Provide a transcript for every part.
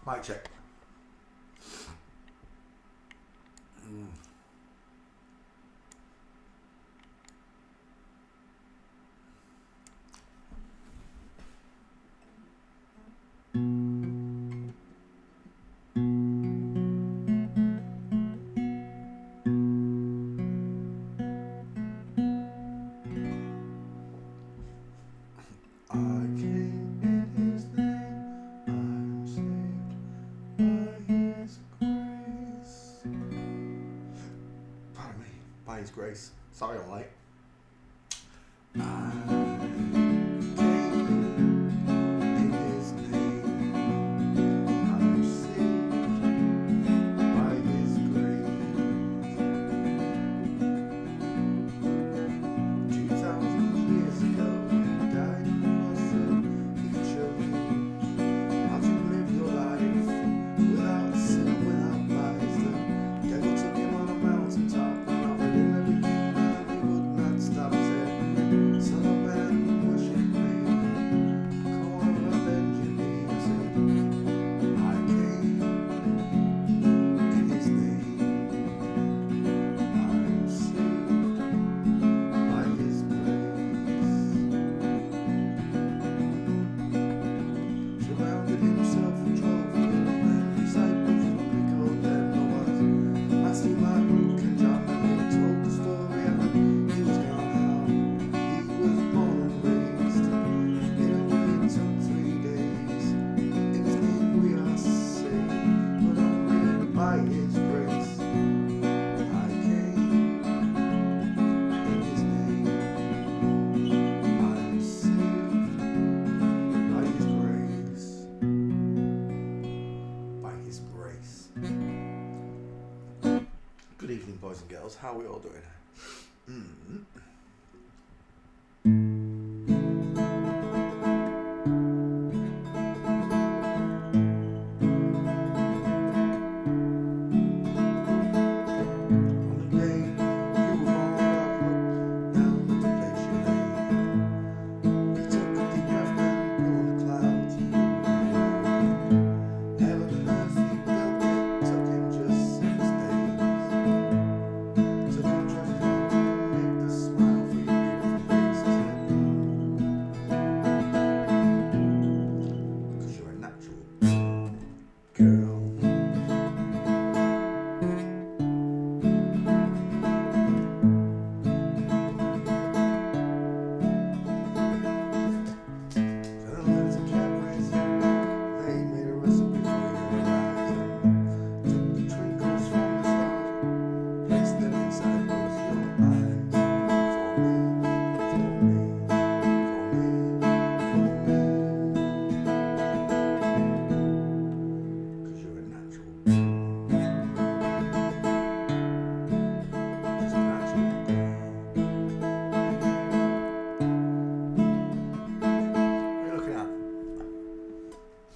Mic check. His grace. Sorry I'm late. Good evening, boys and girls. How are we all doing?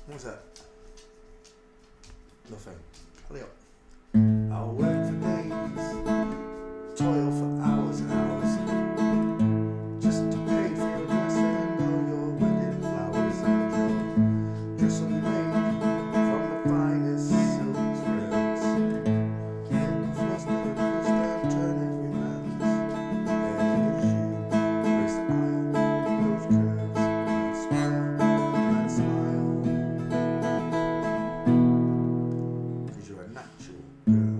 What's that? Nothing. Hurry up. I'll work for days, toil for hours and hours, just to pay for your dress and all your wedding flowers and your dress made from the finest silk threads. And floss the priest and turn every man's head as you race the aisle, those curves and smile. You're a natural girl.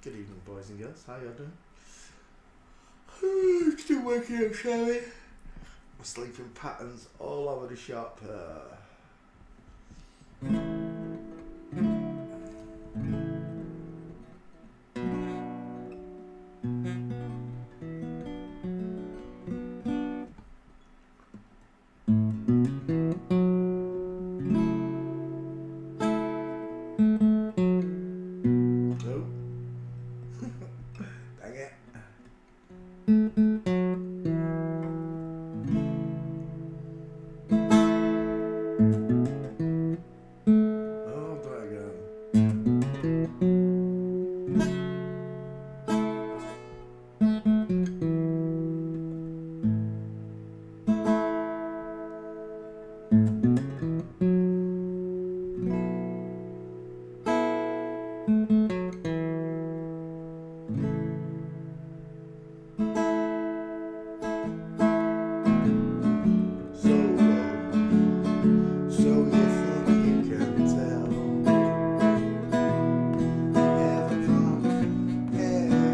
Good evening, boys and girls. How you doing? Still waking up, shall we? My sleeping patterns all over the shop. Dang it. Oh, do it again. So you think you can tell? Heaven from hell,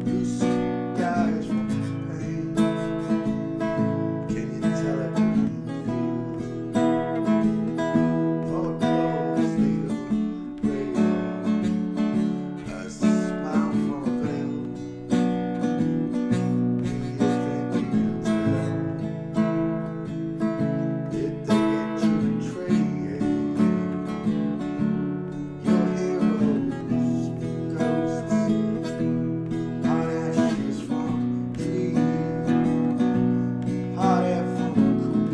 blue skies from pain. Can you tell it when you feel? Or clothes feel real? A smile from a veil. Do you think you can tell? Did they get you betrayed? Your heroes, ghosts, hot ashes from trees, hot air from cool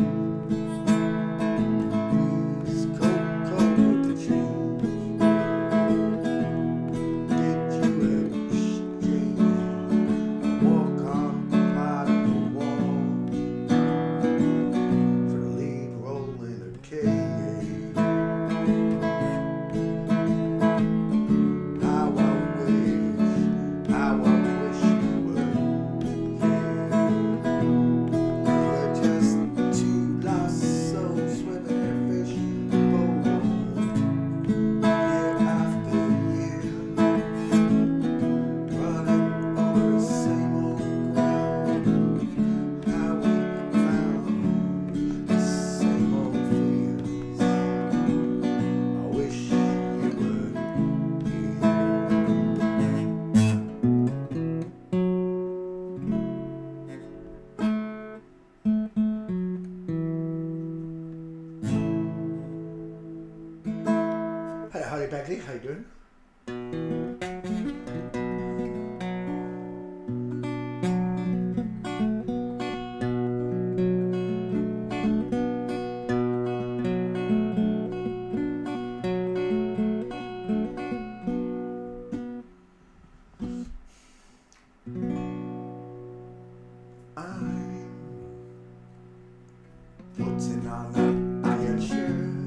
breeze, cold with the change. Did you exchange and walk on part of the wall for the lead role in a cage? How I wish you were here. We're just two lost souls swimming in a fishbowl, year after year, running over the same old ground. How we found the same old fears. I wish you were here. Hey, Harry Bagley, how you doing? I'm putting on that iron shirt,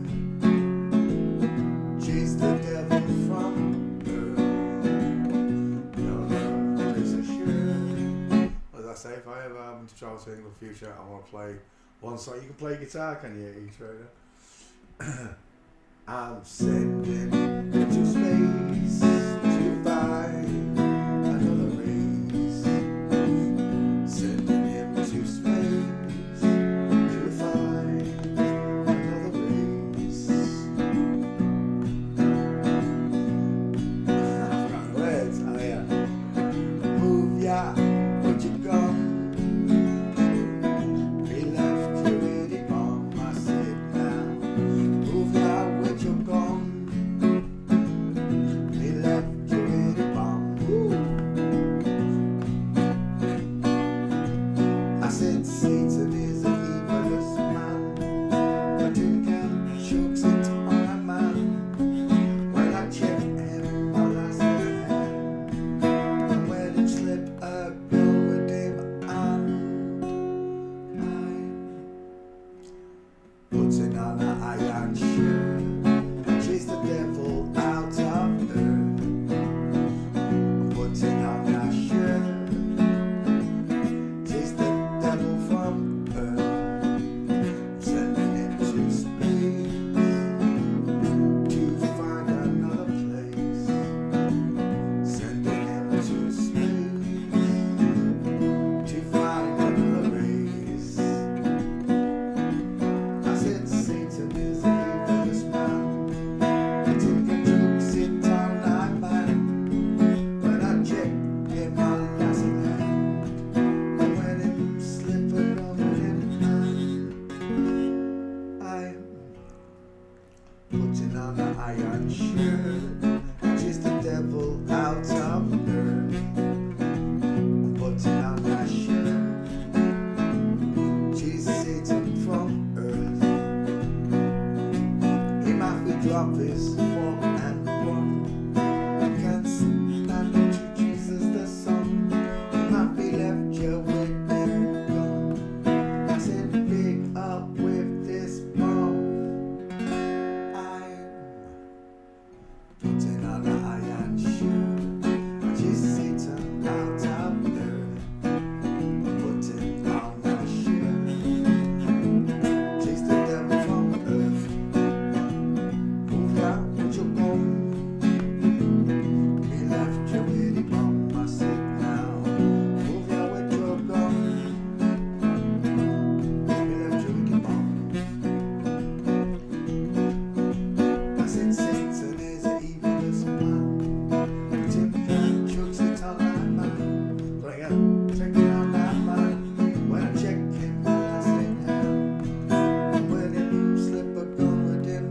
chase the devil from earth. Your love is assured. As I say, if I ever happen to travel to England in the future, I want to play one song. You can play guitar, can you, E-Trader? I'm sending to space to find another race. Sending him to space to find another race. I've got words, oh yeah. Move ya, where you gone? We left you in the bomb, I said now. Move ya, where you gone? putting on an iron shoe. I just sit out of there, putting on a shoe. Chase the devil from earth, move ya with your bone. We left you with the bomb, I sit now, move ya with your gun. We left you with the bomb. I said Satan is an evilest man. Tim Gunn chucks it on that man. But again, checking on that man. When I check him, I say him. And when him slip a gun with him,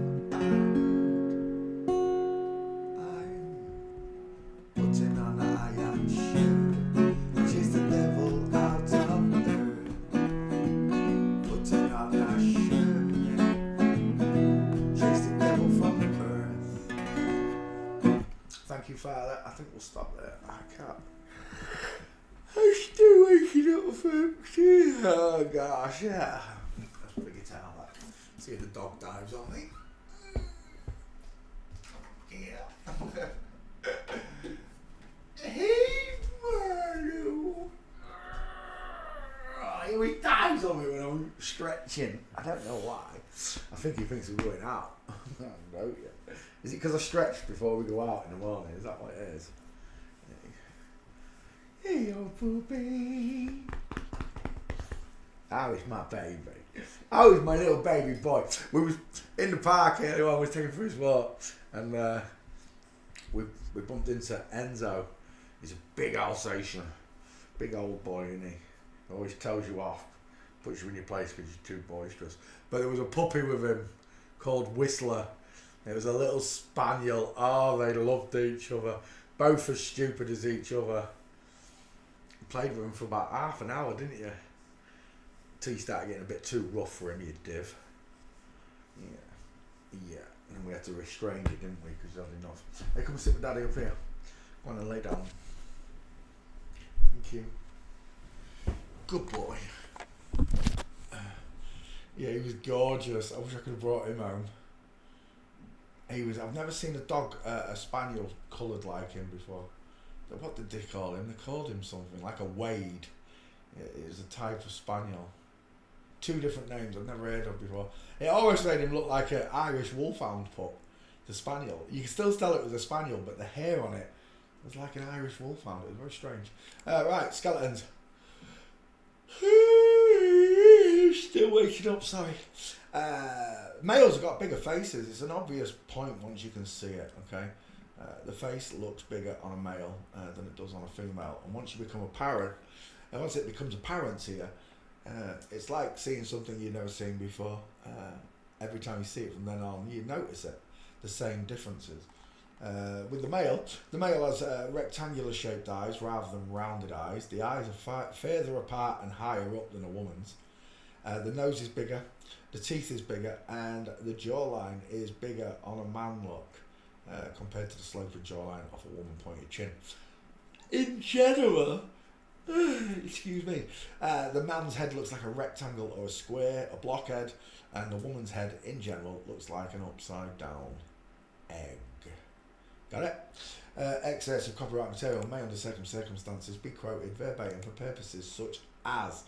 I'm putting on an iron shoe. Chase the devil out of earth. Putting on a shoe. Chase the devil from earth. Thank you, Father. I think we'll stop there. I can't. I'm still waking up, folks. Oh gosh, yeah. Let's bring it out. Like. See if the dog dives on me. Yeah. Hey, Marlo. Oh, he always dives on me when I'm stretching. I don't know why. I think he thinks we're going out. I don't know yet. Is it because I stretched before we go out in the morning? Is that what it is? Hey, old poopy. How is my baby? How is my little baby boy? We was in the park earlier on, we was taking for his walk, and we bumped into Enzo. He's a big Alsatian, big old boy, isn't he? Always tells you off, puts you in your place because you're too boisterous. But there was a puppy with him called Whistler. It was a little spaniel. Oh, they loved each other. Both as stupid as each other. You played with him for about half an hour, didn't you? Till you started getting a bit too rough for him, you div. Yeah. And then we had to restrain you, didn't we? Because you had enough. Hey, come and sit with Daddy up here. Go on and lay down. Thank you. Good boy. Yeah, he was gorgeous. I wish I could have brought him home. I've never seen a dog, a spaniel, coloured like him before. What did they call him? They called him something, like a Wade. It was a type of spaniel. 2 different names I've never heard of before. It always made him look like an Irish wolfhound pup, the spaniel. You can still tell it was a spaniel, but the hair on it was like an Irish wolfhound. It was very strange. Right, skeletons. Still waking up, sorry. Males have got bigger faces. It's an obvious point once you can see it, okay? The face looks bigger on a male than it does on a female. And once you become a parent, and once it becomes apparent to you, it's like seeing something you've never seen before. Every time you see it from then on, you notice it, the same differences. With the male has rectangular shaped eyes rather than rounded eyes. The eyes are further apart and higher up than a woman's. The nose is bigger, the teeth is bigger, and the jawline is bigger on a man look compared to the sloped jawline of a woman pointed chin. In general, excuse me, the man's head looks like a rectangle or a square, a blockhead, and the woman's head in general looks like an upside down egg. Got it? Excess of copyright material may under certain circumstances be quoted verbatim for purposes such as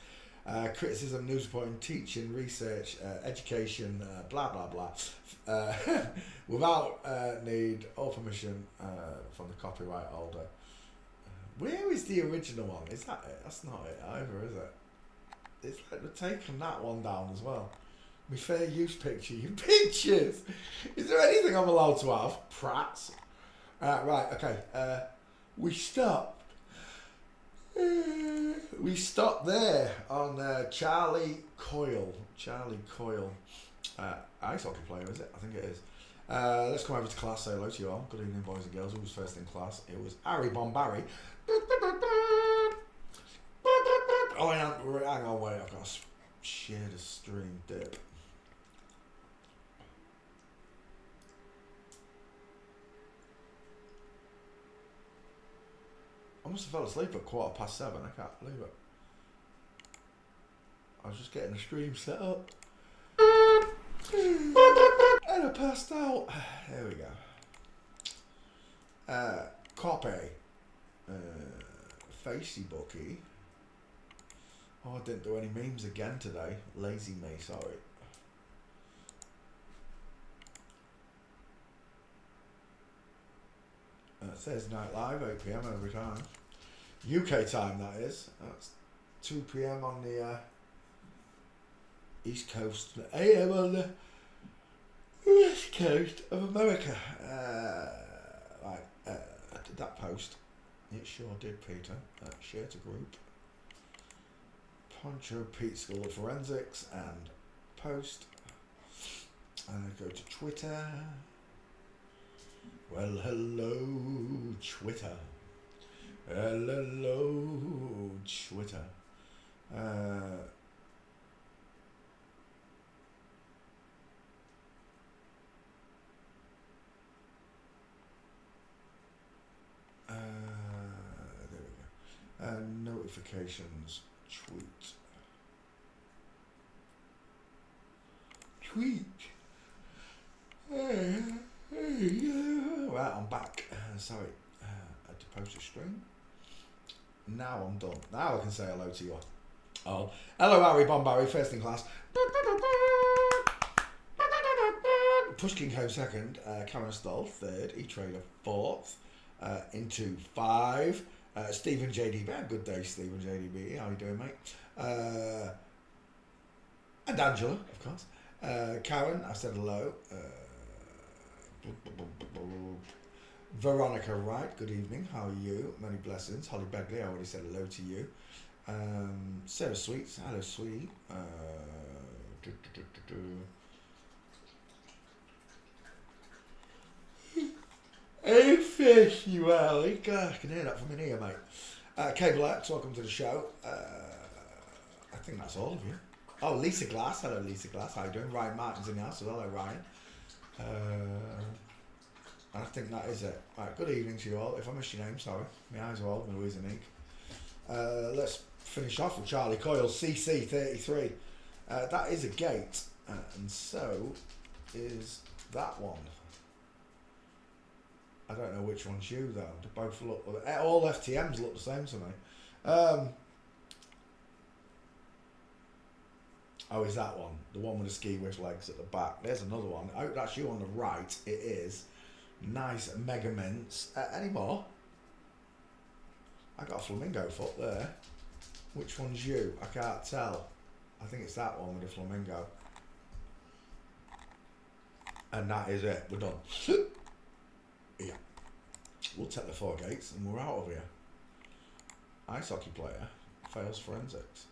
criticism, news reporting, teaching, research, education, blah blah blah, without need or permission from the copyright holder. Where is the original one? Is that it? That's not it either, is it? It's like they're taking that one down as well. My fair use picture, you pictures! Is there anything I'm allowed to have? Prats. Right, okay. We stopped there on Charlie Coyle. Ice hockey player, is it? I think it is. Let's come over to class, say hello to you all. Good evening, boys and girls. Who was first in class? It was Harry Bombari. Oh, hang on, wait. I've got to share the stream dip. I must have fell asleep at 7:15. I can't believe it. I was just getting the stream set up. And I passed out. There we go. Copy. Facey Bucky. Oh, I didn't do any memes again today. Lazy me, sorry. Thursday Night Live, 8 PM every time. UK time, that is. That's 2 PM on the East Coast. AM on the West Coast of America. Did that post? It sure did, Peter. Share to group. Poncho Pete School of Forensics and post. And I go to Twitter. Well, hello, Twitter. Hello, Twitter. There we go. Notifications. Tweet. Right, I'm back. Sorry, I had to post a stream. Now I'm done. Now I can say hello to you all. Hello, Harry Bombarry, first in class. Pushkin Co second. Karen Stoll third. E-Trader fourth. Into 5. Stephen JDB. Good day, Stephen JDB. How you doing, mate? And Angela, of course. Karen, I said hello. Veronica Wright, good evening. How are you? Many blessings. Holly Begley, I already said hello to you. Sarah Sweets, hello, sweetie. Hey, fish, you are. I can hear that from in here, mate. Cable X, welcome to the show. I think that's all of you. Oh, Lisa Glass, hello, Lisa Glass. How you doing? Ryan Martin's in the house, so hello, Ryan. I think that is it. Right, good evening to you all. If I missed your name, sorry. My eyes are old, my Louise and Ink. Let's finish off with Charlie Coyle, CC33. That is a gate, and so is that one. I don't know which one's you though. They both look. All FTMs look the same to me. Oh, is that one? The one with the ski with legs at the back. There's another one. Oh, that's you on the right. It is. Nice mega mints. Any more? I got a flamingo foot there. Which one's you? I can't tell. I think it's that one with the flamingo. And that is it. We're done. Yeah. We'll take the 4 gates and we're out of here. Ice hockey player fails forensics.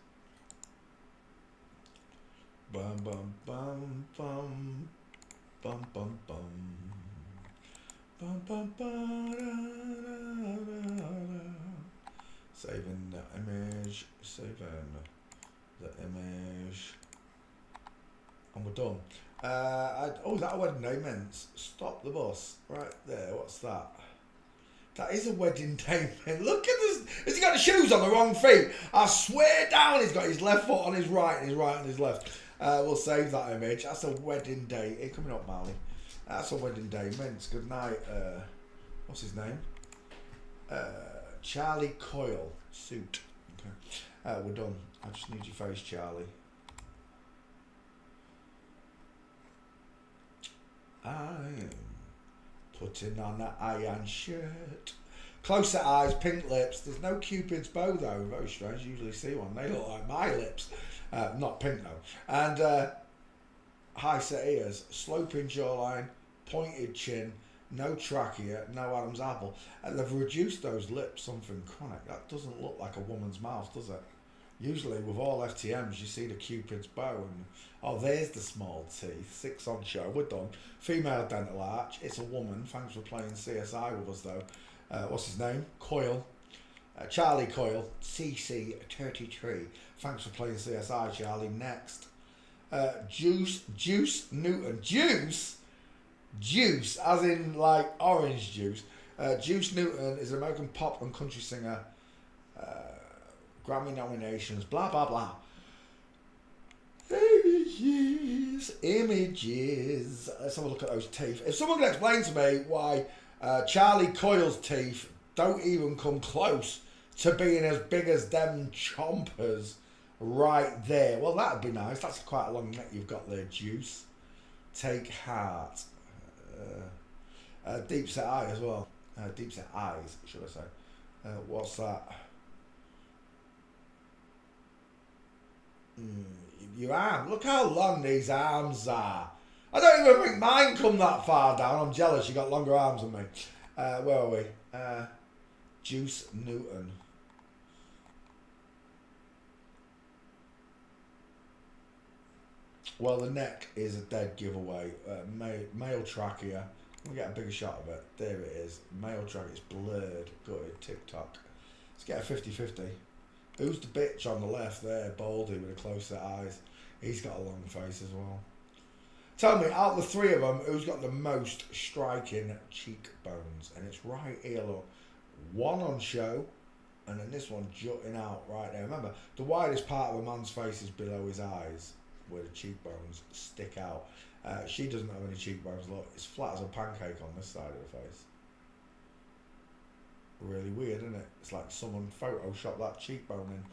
Bum bum bum bum bum bum bum bum bum bum. Saving the image. Saving the image. And we're done. Oh, is that a wedding day mints? Stop the bus. Right there, what's that? That is a wedding day mint. Look at this. Has he got the shoes on the wrong feet? I swear down he's got his left foot on his right and his right on his left. We'll save that image. That's a wedding day. Hey, coming up, Marley. That's a wedding day mints. Good night. What's his name? Charlie Coyle. Suit. Okay. We're done. I just need your face, Charlie. I am putting on an iron shirt. Closer eyes, pink lips. There's no Cupid's bow though. Very strange. You usually see one. They look like my lips. Not pink though. And high set ears, sloping jawline, pointed chin, no trachea, no Adam's apple. And they've reduced those lips something chronic. That doesn't look like a woman's mouth, does it? Usually with all FTMs you see the Cupid's bow and oh, there's the small teeth. 6 on show. We're done. Female dental arch. It's a woman. Thanks for playing CSI with us though. What's his name? Coyle. Charlie Coyle. CC33. Thanks for playing CSI, Charlie. Next. Juice Newton. Juice as in like orange juice. Juice Newton is an American pop and country singer. Grammy nominations, blah blah blah. Images. Let's have a look at those teeth. If someone can explain to me why Charlie Coyle's teeth don't even come close to being as big as them chompers right there. Well, that'd be nice. That's quite a long neck you've got there, Juice. Take heart. Deep set eye as well. Deep set eyes, should I say. What's that? Your arm. Look how long these arms are. I don't even think mine come that far down. I'm jealous. You got longer arms than me. Where are we? Juice Newton. Well, the neck is a dead giveaway. Male trachea. Let me get a bigger shot of it. There it is. Male trachea. It's blurred. Good. TikTok. Let's get a 50-50. Who's the bitch on the left there? Baldy with the close set eyes. He's got a long face as well. Tell me, out of the three of them, who's got the most striking cheekbones? And it's right here, look. One on show, and then this one jutting out right there. Remember, the widest part of a man's face is below his eyes, where the cheekbones stick out. She doesn't have any cheekbones, look. It's flat as a pancake on this side of the face. Really weird, isn't it? It's like someone photoshopped that cheekbone in.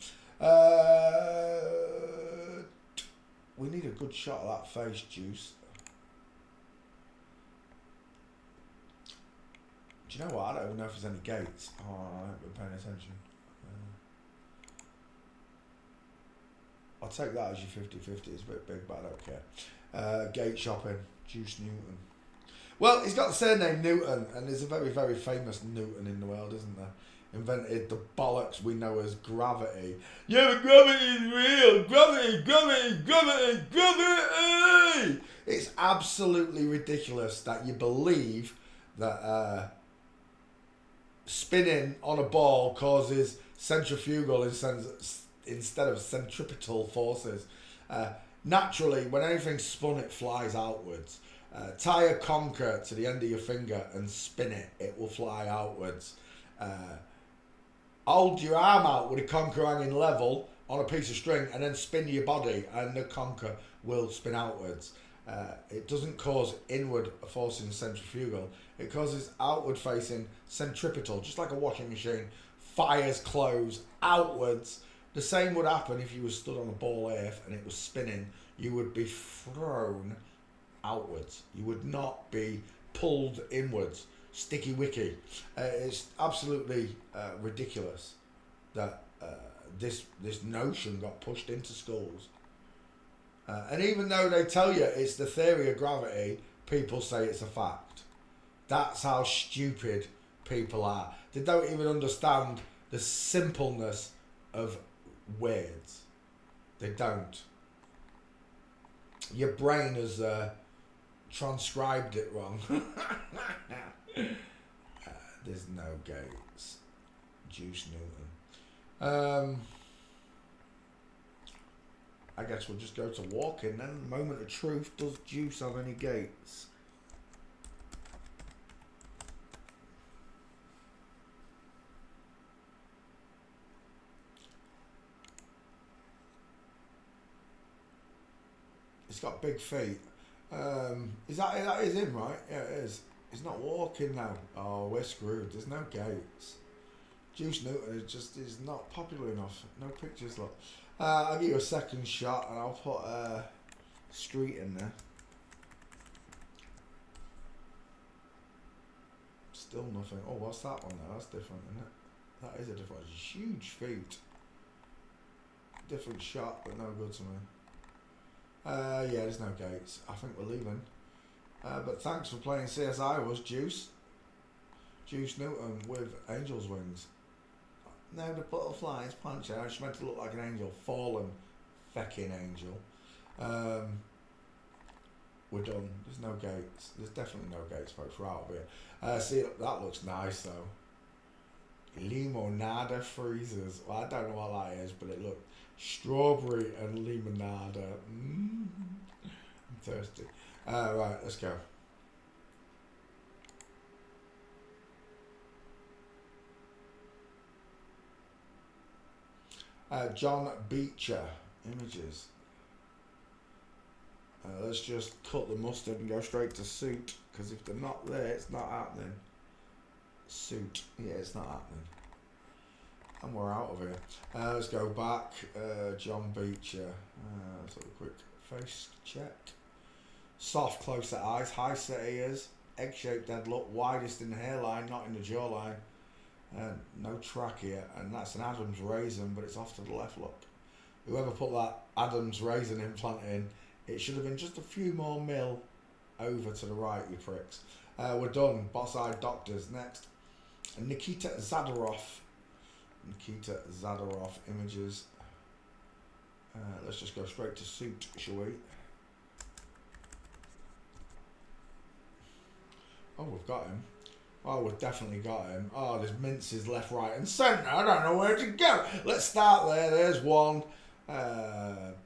We need a good shot of that face, Juice. Do you know what? I don't even know if there's any gates. Oh, I haven't been paying attention. I'll take that as your 50-50. It's a bit big, but I don't care. Gate shopping. Juice Newton. Well, he's got the surname Newton, and there's a very, very famous Newton in the world, isn't there? Invented the bollocks we know as gravity. Yeah, but gravity is real. Gravity, gravity, gravity, gravity. It's absolutely ridiculous that you believe that spinning on a ball causes centrifugal instead of centripetal forces. Naturally, when anything's spun, it flies outwards. Tie a conker to the end of your finger and spin it. It will fly outwards. Hold your arm out with a conker hanging level on a piece of string and then spin your body and the conker will spin outwards. It doesn't cause inward forcing centrifugal. It causes outward facing centripetal, just like a washing machine fires clothes outwards. The same would happen if you were stood on a ball earth and it was spinning. You would be thrown outwards. You would not be pulled inwards. Sticky wicky. It's absolutely ridiculous that this notion got pushed into schools. And even though they tell you it's the theory of gravity, people say it's a fact. That's how stupid people are. They don't even understand the simpleness of words. They don't. Your brain has transcribed it wrong. There's no gates. Juice Newton. I guess we'll just go to walking then. Moment of truth. Does Juice have any gates? It's got big feet. Is that is him, right? Yeah, it is. He's not walking now. Oh, we're screwed. There's no gates. Juice Newton is not popular enough. No pictures, look. I'll give you a second shot and I'll put street in there. Still nothing. Oh, what's that one there? That's different, isn't it? That is a different one. Huge feet. Different shot, but no good to me. Yeah, there's no gates. I think we're leaving. But thanks for playing CSI with us, Juice. Juice Newton with Angel's Wings. No, the butterflies punch out. She's meant to look like an angel. Fallen fecking angel. We're done. There's no gates. There's definitely no gates, folks. We're out of here. See, that looks nice, though. Limonada freezers. Well, I don't know what that is, but it looked strawberry and limonada. I'm thirsty. Right, let's go. John Beecher images. Let's just cut the mustard and go straight to suit, because if they're not there, it's not happening. suit. Yeah, it's not happening. And we're out of here. Let's go back. John Beecher. Let's have a quick face check. Soft, close set eyes, high set ears, egg-shaped head look, widest in the hairline, not in the jawline. No trachea, and that's an Adam's raisin, but it's off to the left, look. Whoever put that Adam's raisin implant in, it should have been just a few more mil over to the right, you pricks. We're done. Boss-eyed doctors. Next. Nikita Zadorov. Nikita Zadorov images. Let's just go straight to suit, shall we? Oh, we've got him. Oh, we've definitely got him. Oh, there's minces left, right and centre. I don't know where to go. Let's start there. There's one.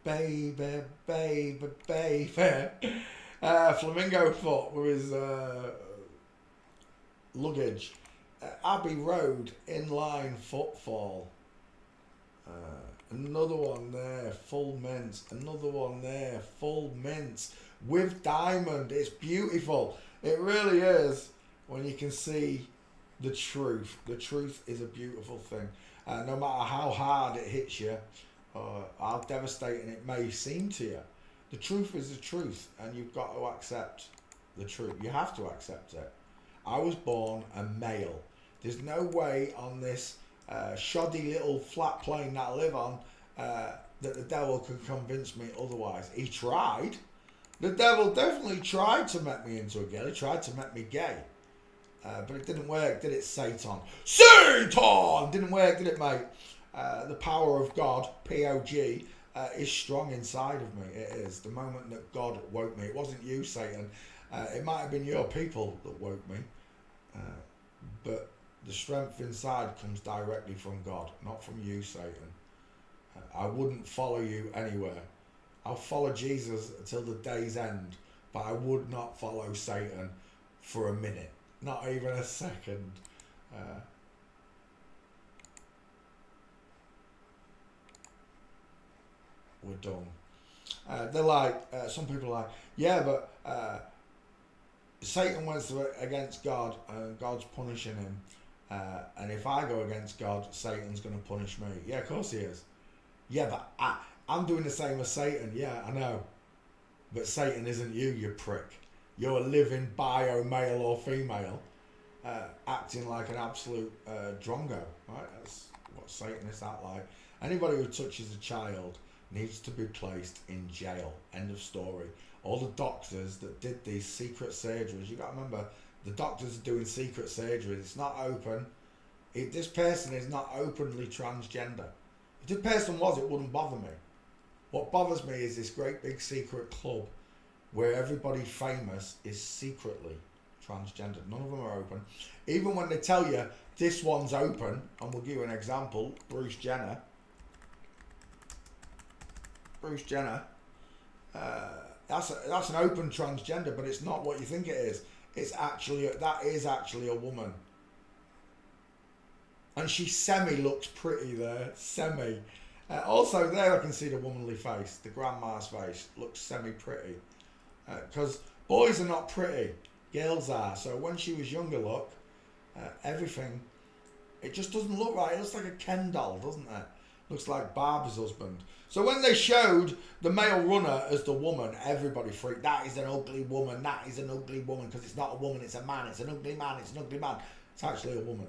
Baby, baby, baby. Flamingo foot with his luggage. Abbey Road, inline footfall. Another one there, full mince. Another one there, full mince. With diamond. It's beautiful. It really is when you can see the truth. The truth is a beautiful thing. No matter how hard it hits you, how devastating it may seem to you, the truth is the truth, and you've got to accept the truth. You have to accept it. I was born a male. There's no way on this shoddy little flat plane that I live on that the devil could convince me otherwise. He tried. The devil definitely tried to make me into a girl. He tried to make me gay. But it didn't work, did it, Satan? Satan! Didn't work, did it, mate? The power of God, P-O-G, is strong inside of me. It is. The moment that God woke me. It wasn't you, Satan. It might have been your people that woke me. But the strength inside comes directly from God, not from you, Satan. I wouldn't follow you anywhere. I'll follow Jesus until the day's end, but I would not follow Satan for a minute, not even a second. We're done. They're like, some people are like, yeah, but Satan went against God and God's punishing him. And if I go against God, Satan's going to punish me. Yeah, of course he is. Yeah, but I'm doing the same as Satan. Yeah, I know. But Satan isn't you, you prick. You're a living bio, male or female, acting like an absolute drongo. Right? That's what Satanists act like. Anybody who touches a child needs to be placed in jail. End of story. All the doctors that did these secret surgeries, you got to remember, the doctors are doing secret surgeries. It's not open. This person is not openly transgender. If this person was, it wouldn't bother me. What bothers me is this great big secret club where everybody famous is secretly transgender. None of them are open. Even when they tell you this one's open, and we'll give you an example, Bruce Jenner. Bruce Jenner, that's an open transgender, but it's not what you think it is. That is actually a woman. And she looks pretty there, also there I can see the womanly face, the grandma's face, looks semi-pretty. Because boys are not pretty, girls are. So when she was younger, look, everything, it just doesn't look right. It looks like a Ken doll, doesn't it? Looks like Barbie's husband. So when they showed the male runner as the woman, everybody freaked. That is an ugly woman. That is an ugly woman. Because it's not a woman, it's a man. It's an ugly man. It's an ugly man. It's actually a woman.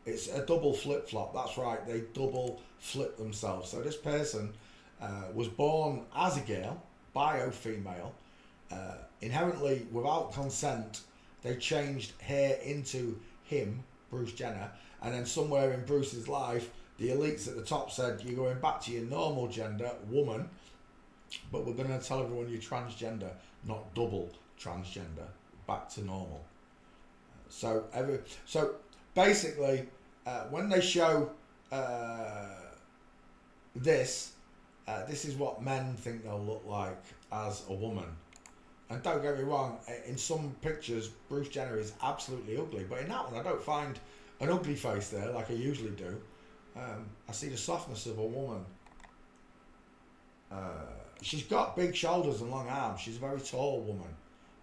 It's a double flip-flop. That's right. They double flip themselves. So this person was born as a girl, bio-female. Inherently, without consent, they changed hair into him, Bruce Jenner. And then somewhere in Bruce's life, the elites at the top said, you're going back to your normal gender, woman, but we're going to tell everyone you're transgender, not double transgender, back to normal. So basically, when they show this is what men think they'll look like as a woman. And don't get me wrong, in some pictures, Bruce Jenner is absolutely ugly, but in that one, I don't find an ugly face there like I usually do. I see the softness of a woman. She's got big shoulders and long arms. She's a very tall woman.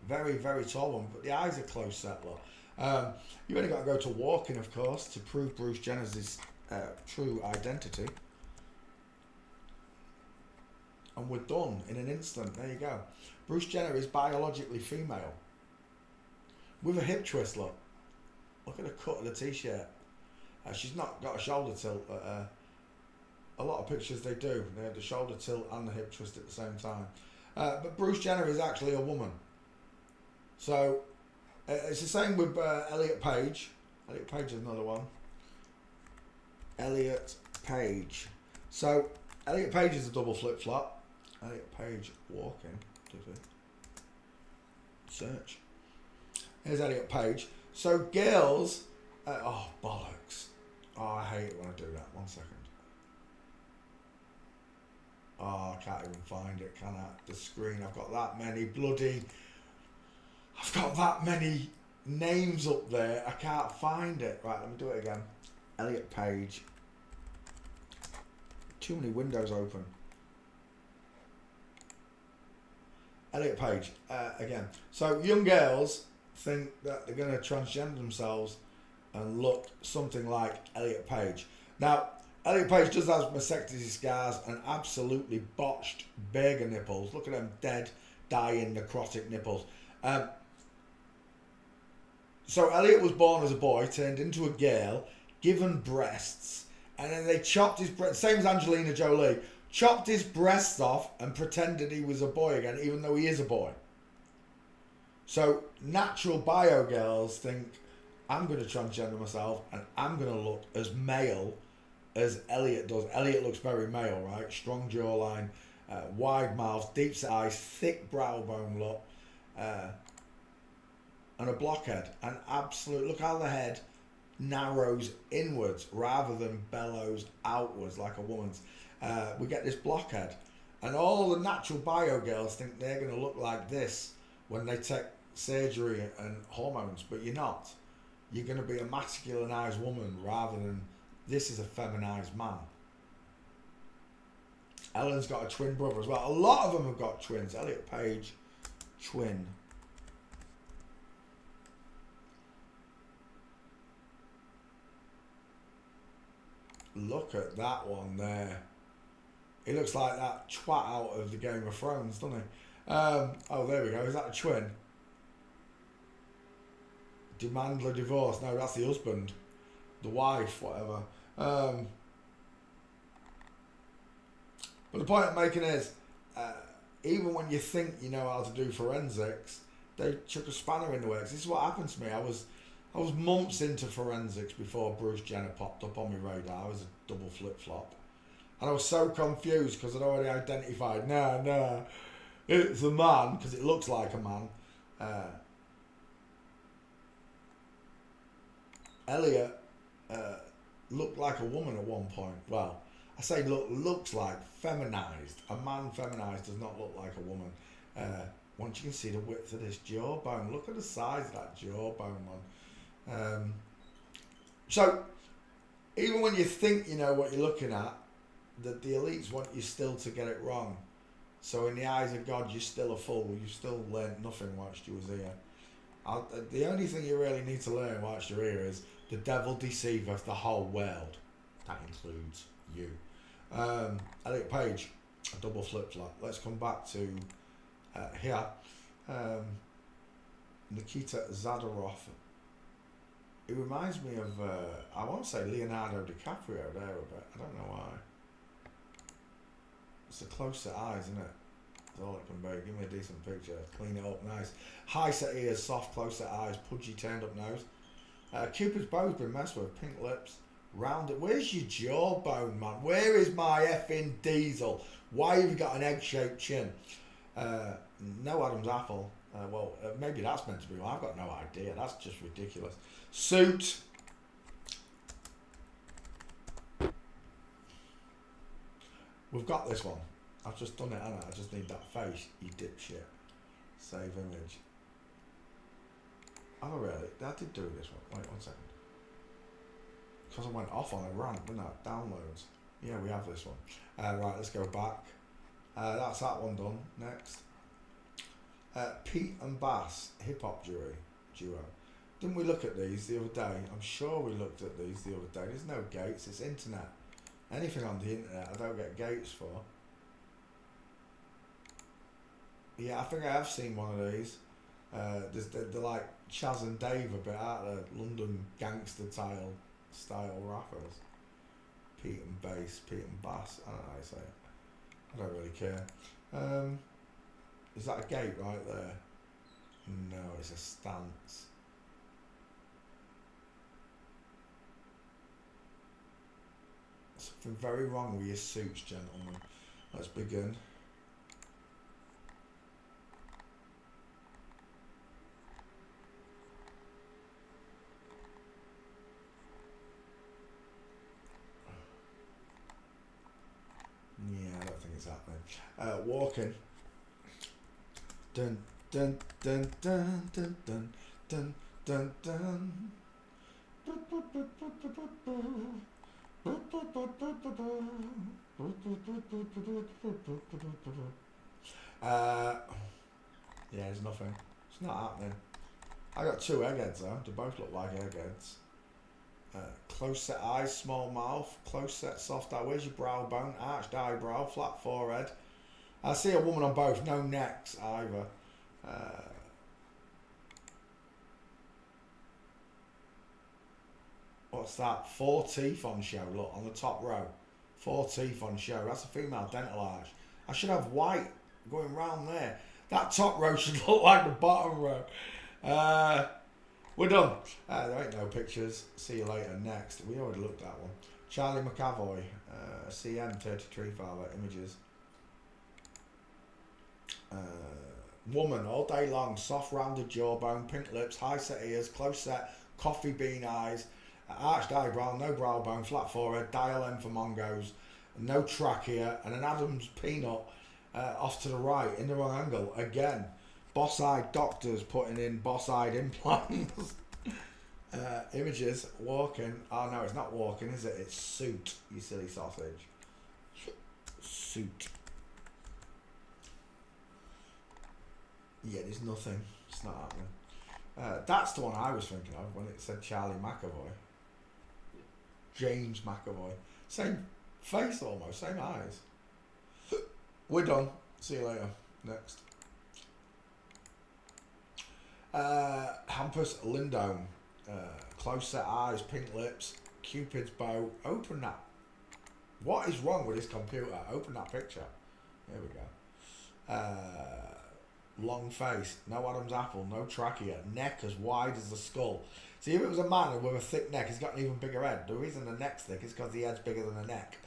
Very, very tall woman. But the eyes are close set, look. You only got to go to walking, of course, to prove Bruce Jenner's true identity. And we're done in an instant. There you go. Bruce Jenner is biologically female. With a hip twist, look. Look at the cut of the t-shirt. She's not got a shoulder tilt, but a lot of pictures they do. They have the shoulder tilt and the hip twist at the same time. But Bruce Jenner is actually a woman. So it's the same with Elliot Page. Elliot Page is another one. Elliot Page. So Elliot Page is a double flip-flop. Elliot Page walking. Search. Here's Elliot Page. So girls, oh bollocks. Oh, I hate it when I do that. 1 second. Oh, I can't even find it, can I? The screen, I've got that many I've got that many names up there. I can't find it. Right, let me do it again. Elliot Page. Too many windows open. Elliot Page, again. So young girls think that they're going to transgender themselves and look something like Elliot Page. Now, Elliot Page does have mastectomy scars and absolutely botched burger nipples. Look at them dead, dying, necrotic nipples. So Elliot was born as a boy, turned into a girl, given breasts, and then they chopped his breasts, same as Angelina Jolie, chopped his breasts off and pretended he was a boy again, even though he is a boy. So natural bio girls think, I'm going to transgender myself and I'm going to look as male as Elliot does. Elliot looks very male, right? Strong jawline, wide mouth, deep set eyes, thick brow bone look, and a blockhead. And absolute, look how the head narrows inwards rather than bellows outwards like a woman's. We get this blockhead. And all the natural bio girls think they're going to look like this when they take surgery and hormones, but you're not. You're going to be a masculinized woman rather than this is a feminized man. Ellen's got a twin brother as well. A lot of them have got twins. Elliot Page, twin. Look at that one there. He looks like that twat out of the Game of Thrones, doesn't he? Oh, there we go. Is that a twin? Demand a divorce. No, that's the husband. The wife, whatever. But the point I'm making is, even when you think you know how to do forensics, they chuck a spanner in the works. This is what happened to me. I was months into forensics before Bruce Jenner popped up on my radar. I was a double flip-flop. And I was so confused because I'd already identified, no, it's a man, because it looks like a man. Elliot looked like a woman at one point. Well, I say looks like, feminized. A man feminized does not look like a woman. Once you can see the width of this jawbone, look at the size of that jawbone, man. So, even when you think you know what you're looking at, the elites want you still to get it wrong. So in the eyes of God, you're still a fool. You still learned nothing whilst you was here. The only thing you really need to learn whilst you're here is the devil deceiveth the whole world. That includes you. Elliot Page, a double flip-flop. Let's come back to here. Nikita Zadorov. It reminds me of, I want to say Leonardo DiCaprio there a bit. I don't know why. It's the close set eyes, isn't it? That's all it can be. Give me a decent picture. Clean it up nice. High set ears, soft close set eyes, pudgy turned up nose. Cupid's bow's been messed with. Pink lips. Rounded. Where's your jawbone, man? Where is my effing diesel? Why have you got an egg-shaped chin? No Adam's apple. Well, maybe that's meant to be one. I've got no idea. That's just ridiculous. Suit. We've got this one. I've just done it, haven't I? I just need that face, you dipshit. Save image. Oh, really? I did do this one. Wait 1 second. Because I went off on a rant, didn't I? Downloads. Yeah, we have this one. Right, let's go back. That's that one done. Next. Pete and Bass, hip-hop duo. Didn't we look at these the other day? I'm sure we looked at these the other day. There's no gates, it's internet. Anything on the internet I don't get gates for. Yeah, I think I have seen one of these. They're like Chaz and Dave a bit, aren't they? London gangster style rappers. Pete and Bass, Pete and Bass. I don't know how you say it. I don't really care. Is that a gate right there? No, it's a stance. Something very wrong with your suits, gentlemen. Let's begin. Yeah, I don't think it's happening. Walking. Dun dun dun dun dun dun dun dun dun. Yeah, there's nothing. It's not happening. I got two eggheads though. They both look like eggheads. Close set eyes, small mouth, close set soft eye. Where's your brow bone? Arched eyebrow, flat forehead. I see a woman on both. No necks either. What's that? 4 teeth on show. Look on the top row. 4 teeth on show. That's a female dental arch. I should have white going round there. That top row should look like the bottom row. We're done. There ain't no pictures. See you later. Next. We already looked at one. Charlie McAvoy. CM33 file images. Woman all day long. Soft rounded jawbone. Pink lips. High set ears. Close set. Coffee bean eyes. Arched eyebrow. No brow bone. Flat forehead. Dial M for Mongos. No trachea. And an Adam's peanut off to the right. In the wrong angle. Again. Boss-eyed doctors putting in boss-eyed implants. Images, walking. Oh no, it's not walking, is it? It's suit, you silly sausage. Suit. Yeah, there's nothing. It's not happening. That's the one I was thinking of when it said Charlie McAvoy. James McAvoy. Same face almost, same eyes. We're done. See you later. Next. Hampus Lindome, close set eyes, pink lips, Cupid's bow. Open that. What is wrong with this computer? Open that picture. Here we go. Long face, no Adam's apple, no trachea, neck as wide as the skull. See, if it was a man with a thick neck, he's got an even bigger head. The reason the neck's thick is because the head's bigger than the neck.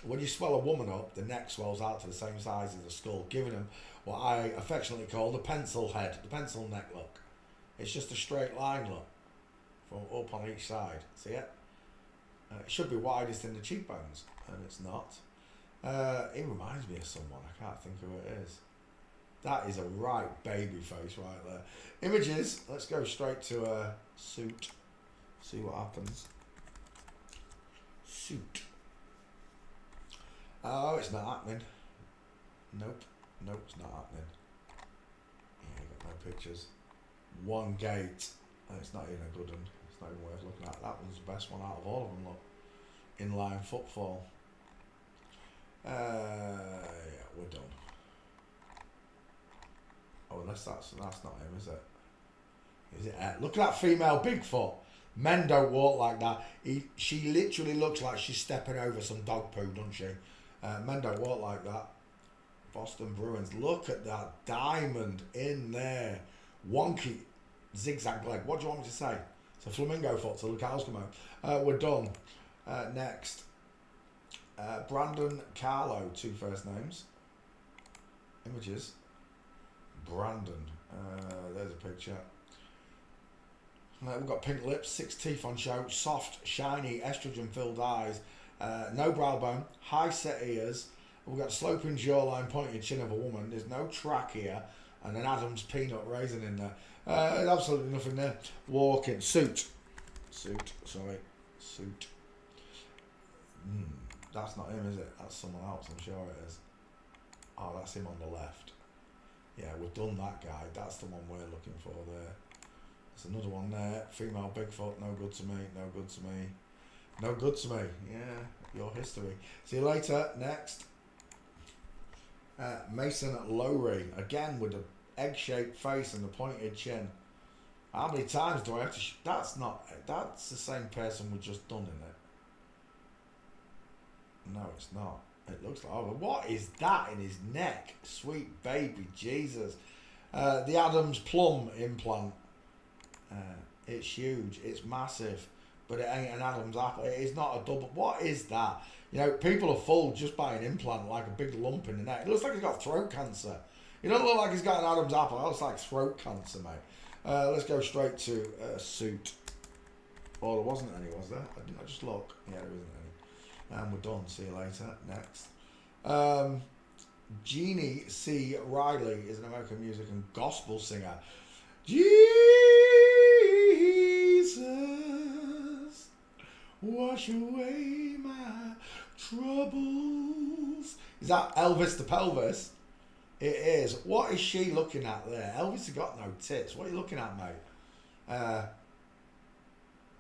When you swell a woman up, the neck swells out to the same size as the skull, giving them what I affectionately call the pencil head, the pencil neck look. It's just a straight line look from up on each side. See it? It should be widest in the cheekbones, and it's not. It reminds me of someone. I can't think who it is. That is a right baby face right there. Images. Let's go straight to suit. See what happens. Suit. Oh, it's not happening. Nope. Nope, it's not happening. Yeah, got no pictures. One gate. And it's not even a good one. It's not even worth looking at. That one's the best one out of all of them, look. Inline footfall. Yeah, we're done. Oh, unless that's not him, is it? Is it? Look at that female Bigfoot. Men don't walk like that. She literally looks like she's stepping over some dog poo, doesn't she? Men don't walk like that. Boston Bruins. Look at that diamond in there. Wonky zigzag leg. What do you want me to say? It's a flamingo foot till the cows come out. We're done. Next. Brandon Carlo. 2 first names. Images. Brandon. There's a picture. We've got pink lips, 6 teeth on show, soft, shiny, estrogen-filled eyes, no brow bone, high set ears. We've got sloping jawline, pointed chin of a woman. There's no trachea, and an Adam's peanut raisin in there. There's absolutely nothing there. Walking suit. That's not him, is it? That's someone else. I'm sure it is. Oh, that's him on the left. Yeah, we've done that guy. That's the one we're looking for there. It's another one there. Female Bigfoot, no good to me, no good to me. No good to me. Yeah, your history. See you later. Next. Mason Lowry, again with an egg-shaped face and a pointed chin. How many times do I have to... that's the same person we just done, isn't it? No, it's not. It looks like... oh, what is that in his neck? Sweet baby Jesus. The Adam's Plum implant. It's huge. It's massive. But it ain't an Adam's apple. It is not a double... what is that? You know, people are fooled just by an implant, like a big lump in the neck. It looks like he's got throat cancer. It doesn't look like he's got an Adam's apple. It looks like throat cancer, mate. Let's go straight to suit. Oh, there wasn't any, was there? I just look. Yeah, there isn't any. And we're done. See you later. Next. Jeannie C. Riley is an American music and gospel singer. Jesus, wash away my troubles. Is that Elvis the Pelvis? It is. What is she looking at there? Elvis has got no tits. What are you looking at, mate?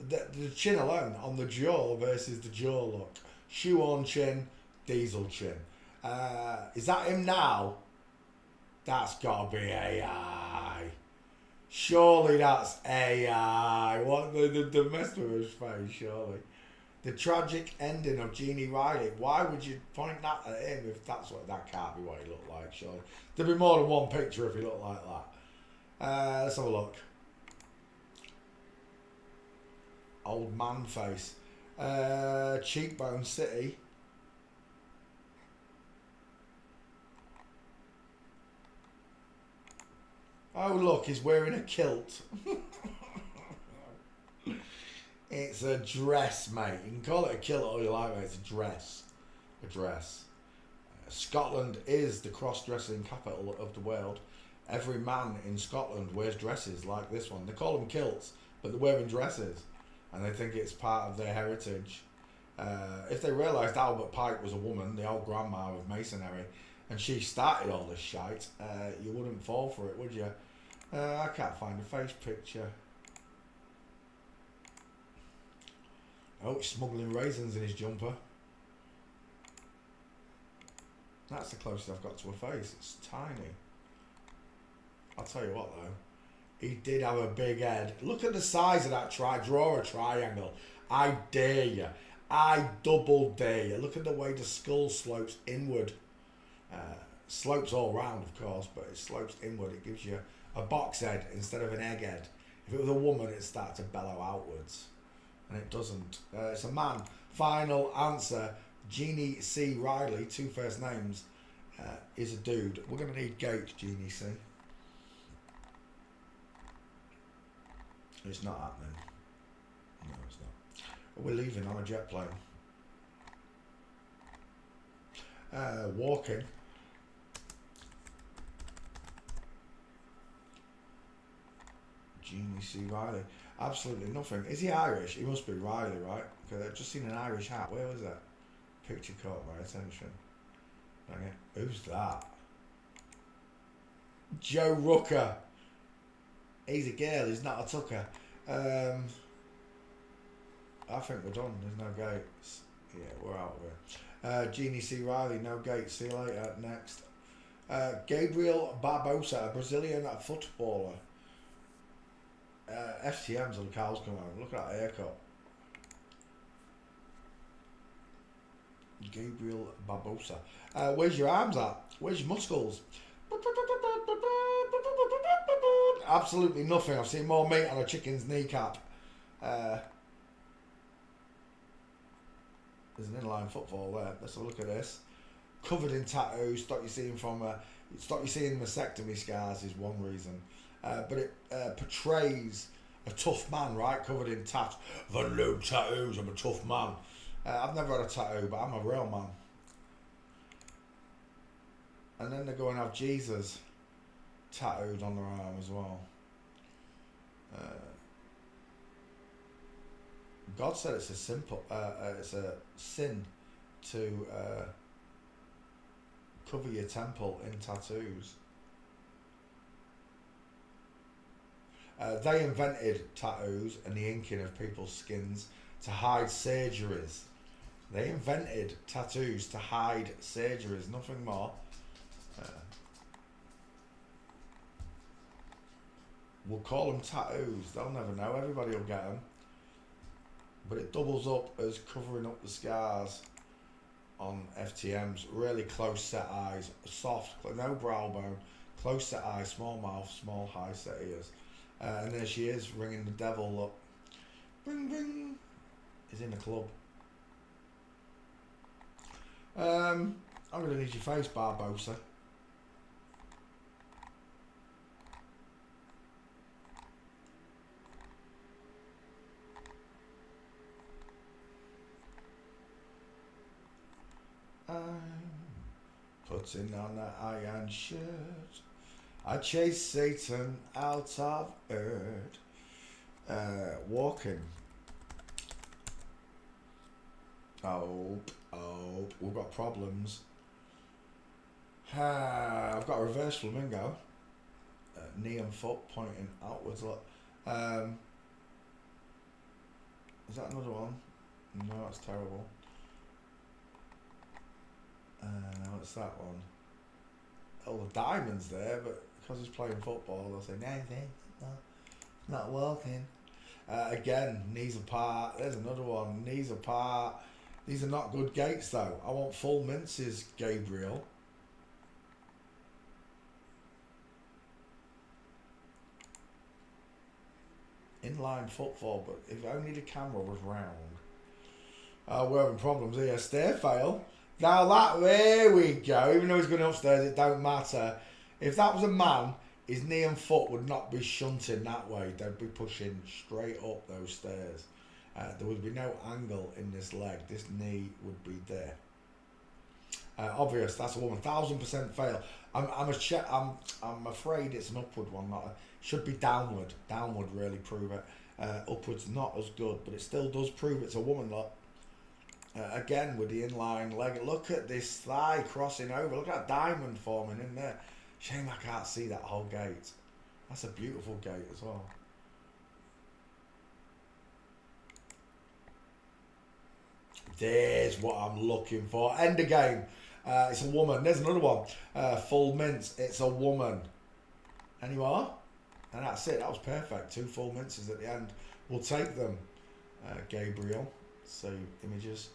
The chin alone on the jaw versus the jaw look. Shoe on chin, diesel chin. Is that him now? That's got to be AI. Surely that's AI. What the mess with his face, surely. The tragic ending of Jeannie Riley. Why would you point that at him if that's what... that can't be what he looked like, surely. There'd be more than one picture if he looked like that. Let's have a look. Old man face. Cheekbone City. Oh look, he's wearing a kilt. It's a dress, mate. You can call it a kilt all you like, mate. It's a dress. A dress. Scotland is the cross-dressing capital of the world. Every man in Scotland wears dresses like this one. They call them kilts, but they're wearing dresses. And they think it's part of their heritage. If they realised Albert Pike was a woman, the old grandma of masonry, and she started all this shite, you wouldn't fall for it, would you? I can't find a face picture. Oh, he's smuggling raisins in his jumper. That's the closest I've got to a face. It's tiny. I'll tell you what though. He did have a big head. Look at the size of that draw a triangle. I dare you. I double dare you. Look at the way the skull slopes inward. Slopes all round, of course, but it slopes inward. It gives you a box head instead of an egg head. If it was a woman, it'd start to bellow outwards. And it doesn't. It's a man. Final answer. Jeannie C. Riley, 2 first names, is a dude. We're going to need Gate, Jeannie C. It's not happening. No, it's not. We're leaving on a jet plane. Walking. Jeannie C. Riley. Absolutely nothing. Is he Irish? He must be Riley, right? Because I've just seen an Irish hat. Where was that? Picture caught my attention. Dang it. Who's that? Joe Rucker. He's a girl, he's not a tucker. I think we're done. There's no gates. Yeah, we're out of here. Jeannie C. Riley, no gates. See you later. Next. Gabriel Barbosa, a Brazilian footballer. FTM's on the cows come home. Look at that haircut. Gabriel Barbosa. Where's your arms at? Where's your muscles? Absolutely nothing. I've seen more meat on a chicken's kneecap. There's an inline football there. Let's have a look at this. Covered in tattoos. Stop you seeing mastectomy scars is one reason. But it portrays a tough man, right? Covered in tattoos. I've had no tattoos. I'm a tough man. I've never had a tattoo, but I'm a real man. And then they go and have Jesus tattooed on their arm as well. God said it's a sin to cover your temple in tattoos. They invented tattoos and the inking of people's skins to hide surgeries. They invented tattoos to hide surgeries, nothing more. We'll call them tattoos. They'll never know. Everybody will get them. But it doubles up as covering up the scars on FTMs. Really close set eyes, soft, no brow bone, close set eyes, small mouth, small high set ears. And there she is, ringing the devil up. Bing, bing. He's in the club. I'm going to need your face, Barbosa. I'm putting on an iron shirt. I chase Satan out of earth. Walking. Oh, we've got problems. I've got a reverse flamingo. Knee and foot pointing outwards. Look. Is that another one? No, that's terrible. What's that one? Oh, the diamond's there, but because he's playing football, they'll say, no, not walking. Again, knees apart. There's another one, knees apart. These are not good gaits, though. I want full minces, Gabriel. Inline footfall, but if only the camera was round. We're having problems here. Stair fail. Now that, there we go. Even though he's going upstairs, it don't matter. If that was a man, his knee and foot would not be shunting that way. They'd be pushing straight up those stairs. There would be no angle in this leg. This knee would be there. Obvious, that's a woman. 1000% fail. I'm afraid it's an upward one. Should be downward. Downward really prove it. Upwards not as good, but it still does prove it's a woman. Look. Again with the inline leg. Look at this thigh crossing over. Look at that diamond forming in there. Shame I can't see that whole gate. That's a beautiful gate as well. There's what I'm looking for. End the game. It's a woman. There's another one. Full mince. It's a woman. Any more? And that's it. That was perfect. 2 full minces at the end. We'll take them. Gabriel. So images.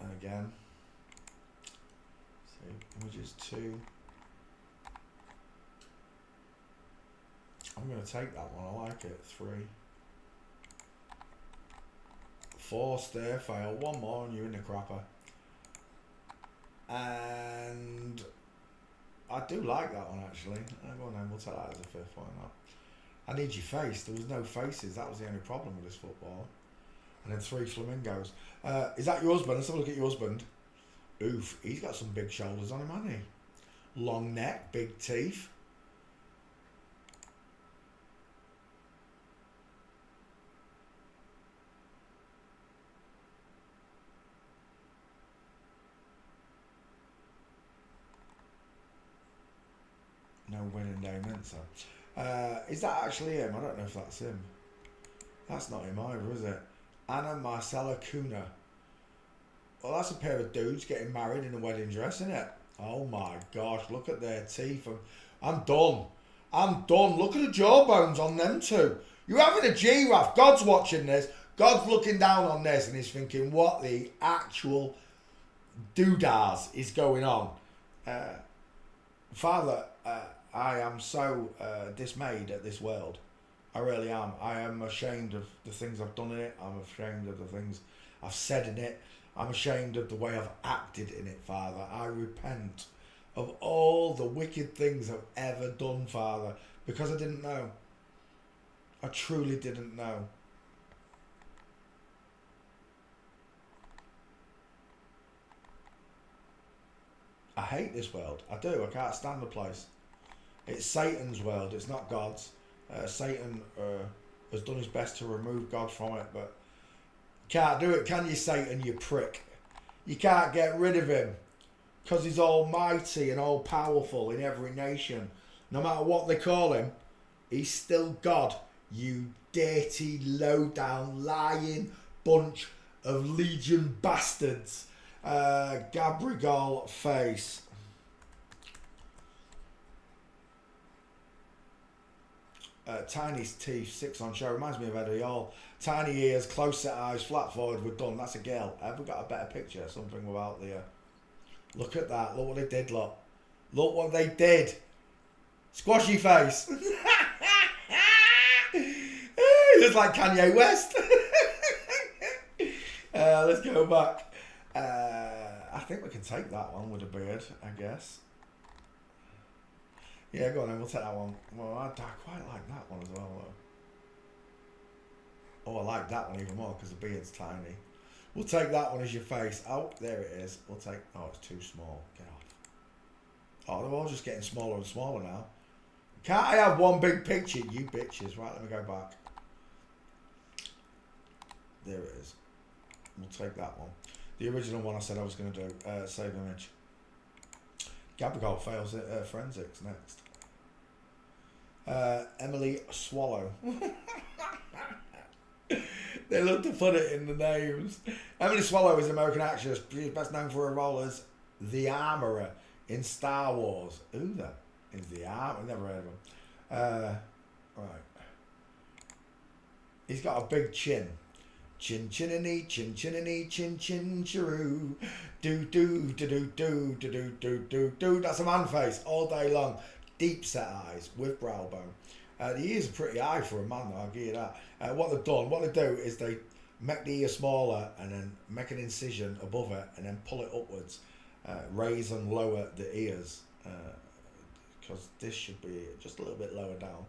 And again. So images 2. I'm going to take that one. I like it. 3. 4 stair fail. 1 more and you're in the crapper. And I do like that one actually. Go on then, we'll take that as a 5th. Why not? I need your face. There was no faces. That was the only problem with this football. And then 3 flamingos. Is that your husband? Let's have a look at your husband. Oof, he's got some big shoulders on him, hasn't he? Long neck, big teeth. No winning day, Mensa. Is that actually him? I don't know if that's him. That's not him either, is it? Anna Marcella Cunha. Well, that's a pair of dudes getting married in a wedding dress, isn't it? Oh my gosh, look at their teeth. I'm done. I'm done. Look at the jawbones on them two. You're having a giraffe. God's watching this. God's looking down on this and he's thinking, what the actual doodahs is going on? Father, I am so dismayed at this world. I really am. I am ashamed of the things I've done in it. I'm ashamed of the things I've said in it. I'm ashamed of the way I've acted in it, Father. I repent of all the wicked things I've ever done, Father, because I didn't know. I truly didn't know. I hate this world. I do. I can't stand the place. It's Satan's world. It's not God's. Satan has done his best to remove God from it, but can't do it, can you, Satan, you prick? You can't get rid of him. because he's almighty and all powerful in every nation. No matter what they call him, he's still God. You dirty, low-down, lying bunch of Legion bastards. Gabrigal face. Tiny's teeth, 6 on show. Reminds me of Eddie Hall. Tiny ears, close set eyes, flat forward. We're done. That's a girl. Have we got a better picture? Something without the. Look at that. Look what they did. Look what they did. Squashy face. He looks like Kanye West. Let's go back. I think we can take that one with a beard, I guess. Yeah, go on then, we'll take that one. Well, I quite like that one as well, though. Oh, I like that one even more because the beard's tiny. We'll take that one as your face. Oh, there it is. We'll take... Oh, it's too small. Get off. Oh, they're all just getting smaller and smaller now. Can't I have one big picture, you bitches? Right, let me go back. There it is. We'll take that one. The original one I said I was going to do. Save image. Gabriel fails at forensics next. Emily Swallow. They love to put it in the names. Emily Swallow is an American actress. She's best known for her role as the Armorer in Star Wars. Who that is the Armorer? I've never heard of him. Right. He's got a big chin. Chin chinny, chin chinny, chin chin chiroo. Do do do do do do do do do do. That's a man face all day long. Deep set eyes with brow bone. The ears are pretty high for a man, though, I'll give you that. What they do is they make the ear smaller and then make an incision above it and then pull it upwards. Raise and lower the ears. Because this should be just a little bit lower down.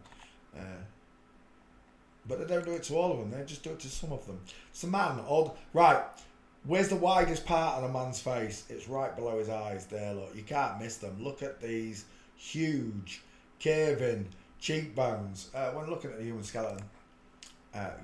But they don't do it to all of them, they just do it to some of them. It's a man, right, where's the widest part on a man's face? It's right below his eyes there, look. You can't miss them. Look at these huge, curving cheekbones. When looking at the human skeleton,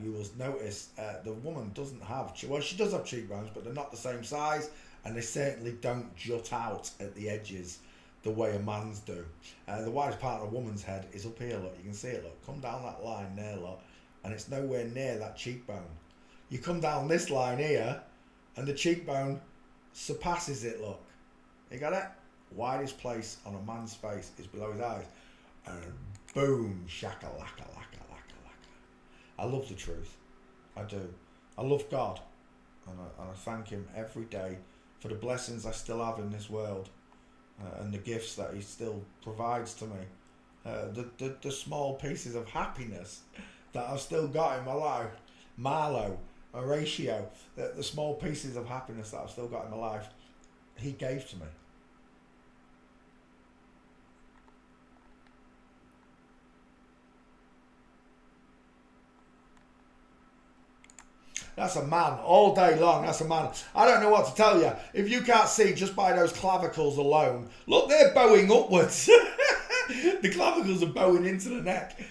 you will notice the woman doesn't have, well, she does have cheekbones, but they're not the same size, and they certainly don't jut out at the edges the way a man's do. The widest part of a woman's head is up here, look. You can see it, look. Come down that line there, look. And it's nowhere near that cheekbone. You come down this line here, and the cheekbone surpasses it, look. You got it? Widest place on a man's face is below his eyes. And boom, shaka laka laka laka laka. I love the truth. I do. I love God. And I thank him every day for the blessings I still have in this world. And the gifts that he still provides to me. The small pieces of happiness that I've still got in my life. Marlowe, Horatio, the small pieces of happiness that I've still got in my life, he gave to me. That's a man all day long. That's a man. I don't know what to tell you. If you can't see just by those clavicles alone, look, they're bowing upwards. The clavicles are bowing into the neck.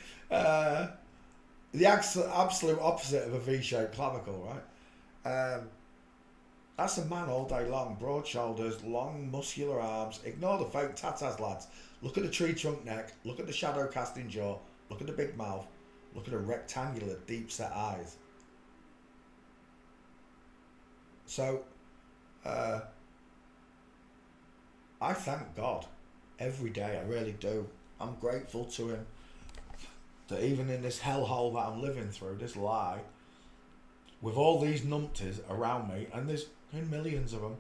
The absolute opposite of a V-shaped clavicle, right? That's a man all day long. Broad shoulders, long muscular arms. Ignore the fake tatas, lads. Look at the tree trunk neck. Look at the shadow casting jaw. Look at the big mouth. Look at the rectangular, deep set eyes. So, I thank God every day. I really do. I'm grateful to him that even in this hellhole that I'm living through, this lie, with all these numpties around me, and there's millions of them,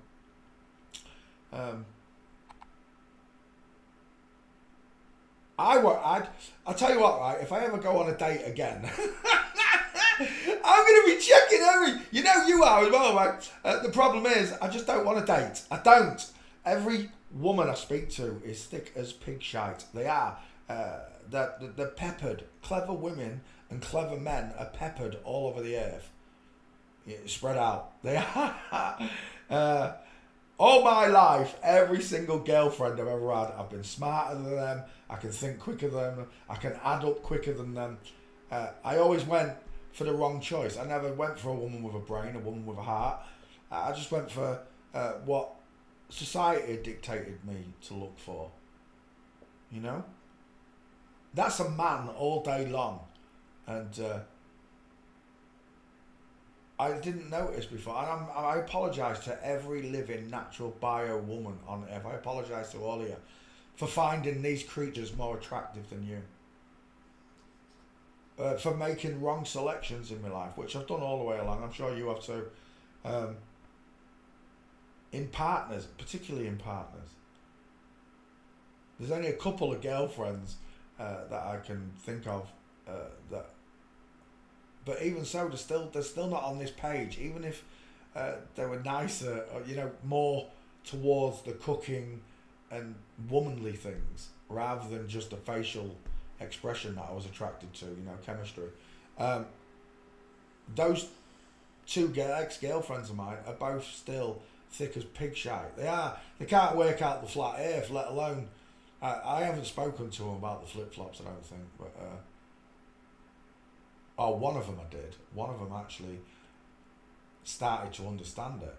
I'll tell you what, right, if I ever go on a date again, I'm going to be checking you know you are as well, right? The problem is, I just don't want to date. I don't. Every woman I speak to is thick as pig shite. They are. They're peppered. Clever women and clever men are peppered all over the earth. Yeah, spread out. They are. All my life, every single girlfriend I've ever had, I've been smarter than them. I can think quicker than them. I can add up quicker than them. I always went for the wrong choice. I never went for a woman with a brain, a woman with a heart. I just went for what society dictated me to look for. You know? That's a man all day long. And I didn't notice before. And I apologise to every living natural bio woman on earth. I apologise to all of you for finding these creatures more attractive than you. For making wrong selections in my life, which I've done all the way along. I'm sure you have too. In partners, particularly in partners. There's only a couple of girlfriends that I can think of but even so, they're still not on this page. Even if they were nicer, or, you know, more towards the cooking and womanly things rather than just a facial expression that I was attracted to, you know, chemistry. Those two ex-girlfriends of mine are both still thick as pig shite. They can't work out the flat earth, let alone I haven't spoken to them about the flip-flops, I don't think, but one of them I did. One of them actually started to understand it.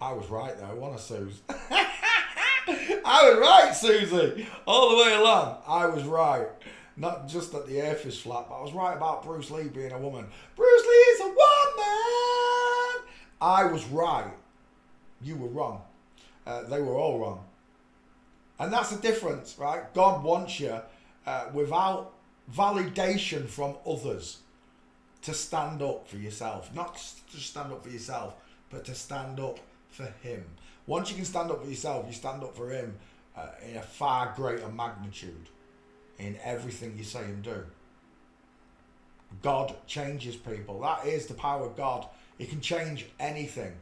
I was right though, wasn't I, Suze? I was right, Susie! All the way along, I was right. Not just that the earth is flat, but I was right about Bruce Lee being a woman. Bruce Lee is a woman! I was right. You were wrong. They were all wrong. And that's the difference, right? God wants you, without validation from others, to stand up for yourself. Not to stand up for yourself, but to stand up for him. Once you can stand up for yourself, you stand up for him in a far greater magnitude in everything you say and do. God changes people. That is the power of God. He can change anything.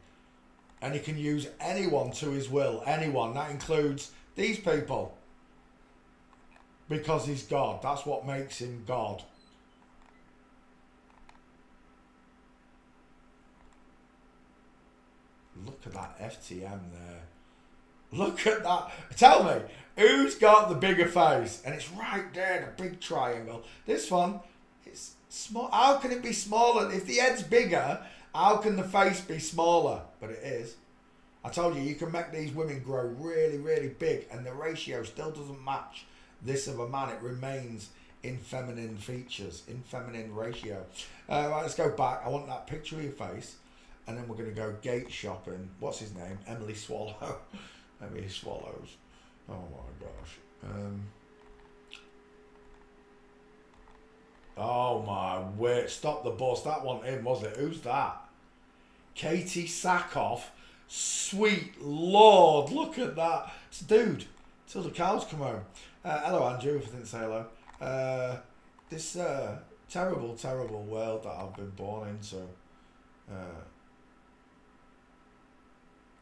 And he can use anyone to his will. Anyone. That includes these people. Because he's God. That's what makes him God. Look at that FTM there. Look at that. Tell me, who's got the bigger face? And it's right there, the big triangle. This one, it's small. How can it be smaller? If the head's bigger, how can the face be smaller? But it is. I told you, you can make these women grow really, really big and the ratio still doesn't match this of a man. It remains in feminine features, in feminine ratio. Right, let's go back. I want that picture of your face. And then we're going to go gate shopping. What's his name? Emily Swallow. Emily Swallows. Oh my gosh. Oh my wait. Stop the bus. That wasn't him, was it? Who's that? Katie Sackhoff. Sweet Lord. Look at that. It's a dude. Till the cows come home. Hello, Andrew, if I didn't say hello. This terrible, terrible world that I've been born into.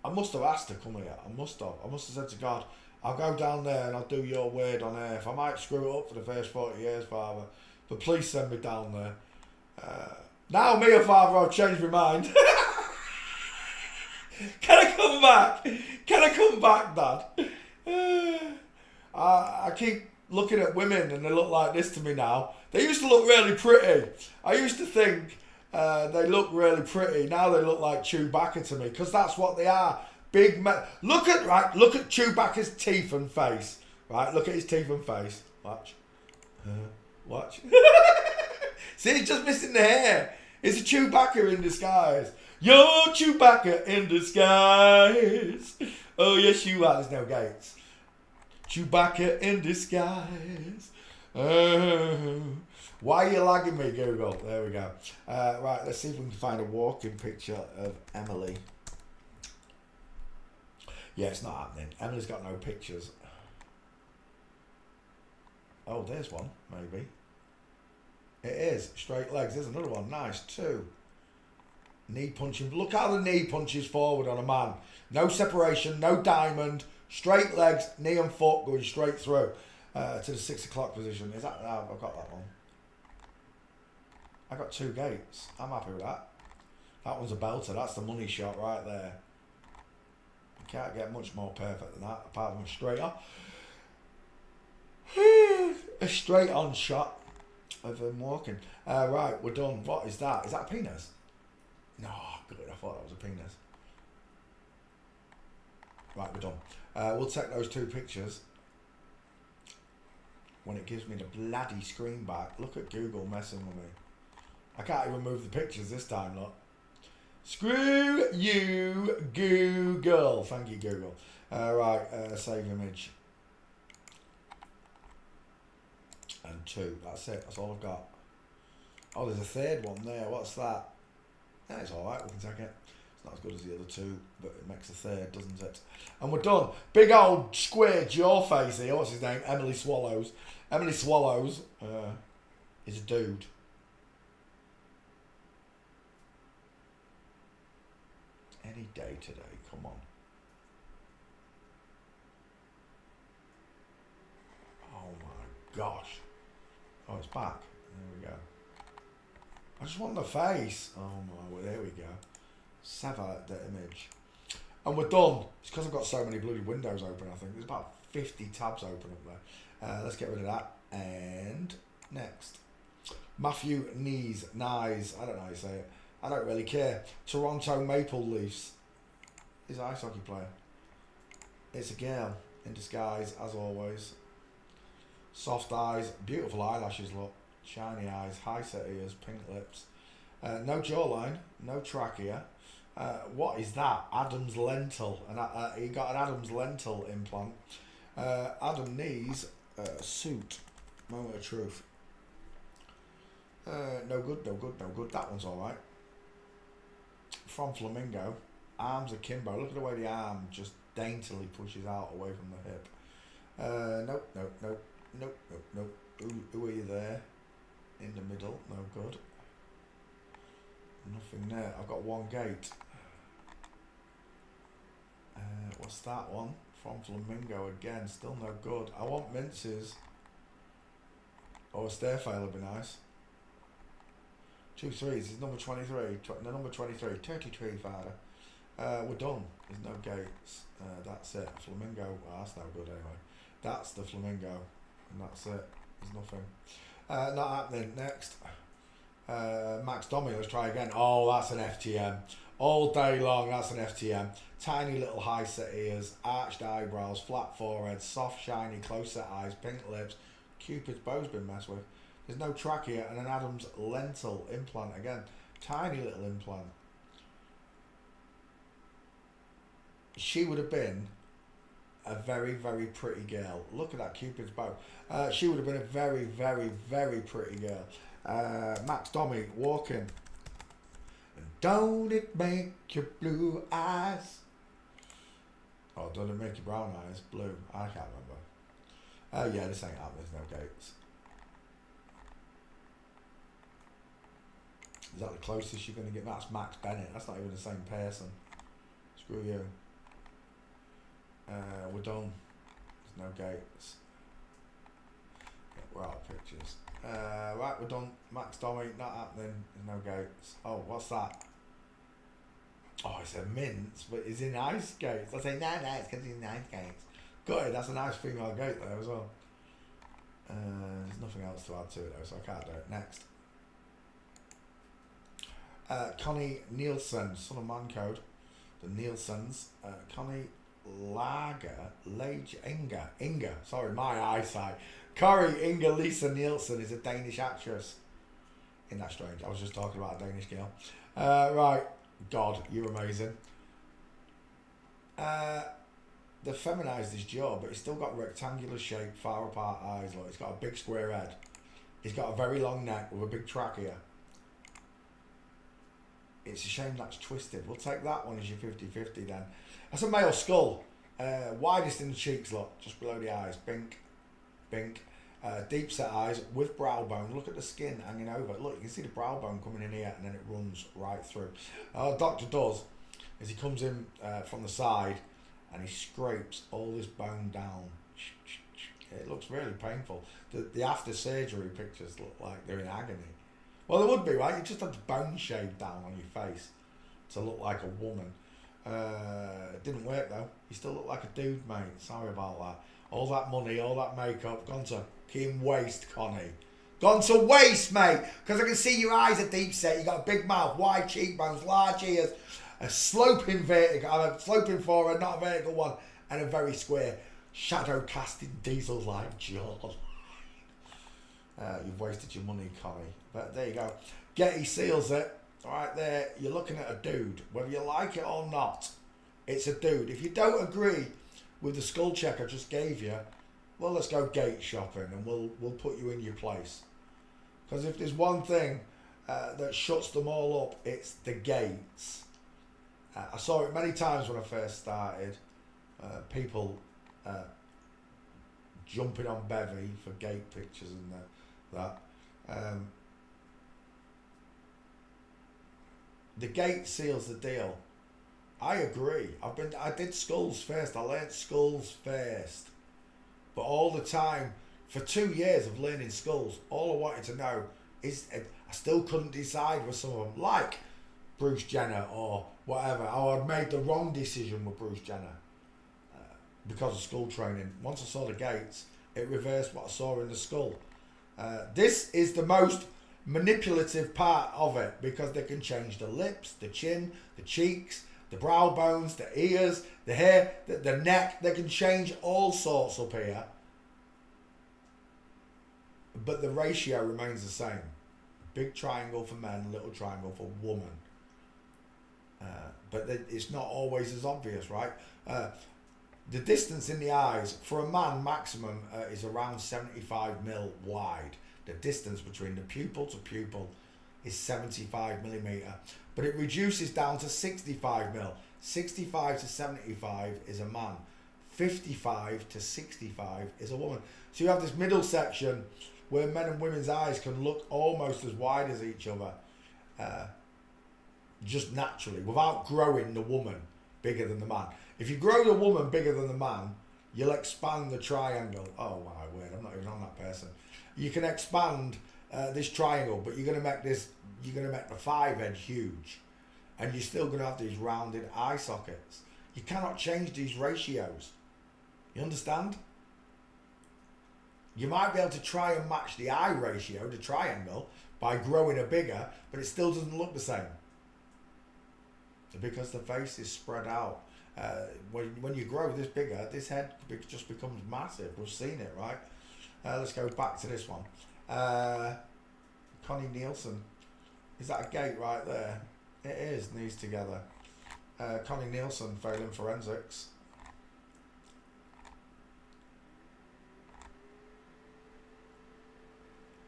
I must have asked to come here. I must have said to God, I'll go down there and I'll do your word on earth. I might screw it up for the first 40 years, Father, but please send me down there. Now me, Father, I've changed my mind. Can I come back? Can I come back, Dad? I keep looking at women and they look like this to me now. They used to look really pretty. I used to think they look really pretty. Now they look like Chewbacca to me because that's what they are. Big look at Chewbacca's teeth and face. Right, look at his teeth and face. Watch. Watch. See, he's just missing the hair. It's a Chewbacca in disguise. You're Chewbacca in disguise. Oh yes, you are. There's no gates. Chewbacca in disguise. Oh. Why are you lagging me, Google? There we go. Right, let's see if we can find a walking picture of Emily. Yeah, it's not happening. Emily's got no pictures. Oh, there's one, maybe. It is. Straight legs. There's another one. Nice, too. Knee punching. Look how the knee punches forward on a man. No separation, no diamond. Straight legs, knee and foot going straight through to the 6 o'clock position. Is that? Oh, I've got that one. I got 2 gates. I'm happy with that. That one's a belter. That's the money shot right there. You can't get much more perfect than that, apart from a straight on. A straight on shot of him walking. Right, we're done. What is that? Is that a penis? No, good. I thought that was a penis. Right, we're done. We'll take those 2 pictures when it gives me the bloody screen back. Look at Google messing with me. I can't even move the pictures this time, look. Screw you, Google. Thank you, Google. Right, save image. And 2, that's it, that's all I've got. Oh, there's a 3rd one there, what's that? That's alright, we can take it. It's not as good as the other 2, but it makes a 3rd, doesn't it? And we're done. Big old square jaw face here, what's his name? Emily Swallows. Emily Swallows is a dude. Any day today, come on. Oh my gosh. Oh, it's back. There we go. I just want the face. Oh my, well, there we go. Sever the image. And we're done. It's because I've got so many bloody windows open, I think. There's about 50 tabs open up there. Let's get rid of that. And next. Matthew Nyes. I don't know how you say it. I don't really care. Toronto Maple Leafs. He's an ice hockey player. It's a girl in disguise, as always. Soft eyes, beautiful eyelashes, look. Shiny eyes, high set ears, pink lips. No jawline, no trachea. What is that? Adam's lentil. And he got an Adam's lentil implant. Adam Nyes suit. Moment of truth. No good, no good, no good. That one's alright. From Flamingo. Arms akimbo. Look at the way the arm just daintily pushes out away from the hip. Nope, nope, nope, nope, nope, nope. Who are you there? In the middle. No good. Nothing there. I've got one gate. What's that one? From Flamingo again. Still no good. I want minces. Oh, a stairfail would be nice. 2 3s is number 23. No, number 23. 33, father. We're done. There's no gates. That's it. Flamingo. Oh, that's no good anyway. That's the Flamingo. And that's it. There's nothing. Not happening. Next. Max Domi. Let's try again. Oh, that's an FTM. All day long, that's an FTM. Tiny little high set ears, arched eyebrows, flat forehead, soft, shiny, close set eyes, pink lips. Cupid's bow's been messed with. There's no trachea and an Adam's lentil implant again. Tiny little implant. She would have been a very, very pretty girl. Look at that Cupid's bow. She would have been a very, very, very pretty girl. Max Domi walking. Don't it make your blue eyes? Oh, don't it make your brown eyes blue? I can't remember. Yeah, this ain't happening. There's no gates. Is that the closest you're going to get? That's Max Bennett. That's not even the same person. Screw you. We're done. There's no gates. Yeah, we're out of pictures. Right, we're done. Max Domi, not happening. There's no gates. Oh, what's that? Oh, it's a mince, but it's in ice gates. I say, no, it's because it's in ice gates. Got it, that's a nice female gate there as well. There's nothing else to add to it though, so I can't do it. Next. Connie Nielsen, son of man code. The Nielsens. Connie Inga, sorry, my eyesight. Corey Inga Lisa Nielsen is a Danish actress. Isn't that strange? I was just talking about a Danish girl. Right, God, you're amazing. They've feminised his jaw, but he's still got rectangular shaped, far apart eyes. Look, he's got a big square head. He's got a very long neck with a big trachea. It's a shame that's twisted. We'll take that one as your 50-50 then. That's a male skull. Widest in the cheeks, look, just below the eyes. Bink, bink. Deep set eyes with brow bone. Look at the skin hanging over. Look, you can see the brow bone coming in here and then it runs right through. Doctor does is he comes in from the side and he scrapes all this bone down. It looks really painful. The after surgery pictures look like they're in agony. Well, they would be, right? You just had the bone shaved down on your face to look like a woman. It didn't work though. You still look like a dude, mate. Sorry about that. All that money, all that makeup, gone to Kim Waste, Connie. Gone to waste, mate. Because I can see your eyes are deep set. You got a big mouth, wide cheekbones, large ears, a sloping sloping forehead, not a vertical one, and a very square, shadow casting diesel-like jaw. You've wasted your money, Connie. But there you go. Getty seals it. Right there, you're looking at a dude. Whether you like it or not, it's a dude. If you don't agree with the skull check I just gave you, well, let's go gate shopping and we'll put you in your place. Because if there's one thing that shuts them all up, it's the gates. I saw it many times when I first started. People jumping on bevy for gate pictures and that. The gate seals the deal. I agree. I did skulls first. I learnt skulls first. But all the time, for 2 years of learning skulls, all I wanted to know is, I still couldn't decide with some of them, like Bruce Jenner or whatever. Or I'd made the wrong decision with Bruce Jenner because of skull training. Once I saw the gates, it reversed what I saw in the skull. This is the most manipulative part of it because they can change the lips, the chin, the cheeks, the brow bones, the ears, the hair, the neck. They can change all sorts up here. But the ratio remains the same. Big triangle for men, little triangle for woman. But it's not always as obvious, right? The distance in the eyes for a man maximum is around 75 mil wide. The distance between the pupil to pupil is 75 millimeter, but it reduces down to 65 mil. 65 to 75 is a man. 55 to 65 is a woman. So you have this middle section where men and women's eyes can look almost as wide as each other, just naturally, without growing the woman bigger than the man. If you grow the woman bigger than the man, you'll expand the triangle. Oh my word, I'm not even on that person. You can expand this triangle, but you're going to make the 5 edge huge, and you're still going to have these rounded eye sockets. You cannot change these ratios. You understand? You might be able to try and match the eye ratio, the triangle, by growing a bigger, but it still doesn't look the same because the face is spread out. When you grow this bigger, this head just becomes massive. We've seen it, right? Let's go back to this one. Connie Nielsen. Is that a gate right there? It is, knees together. Connie Nielsen failing forensics.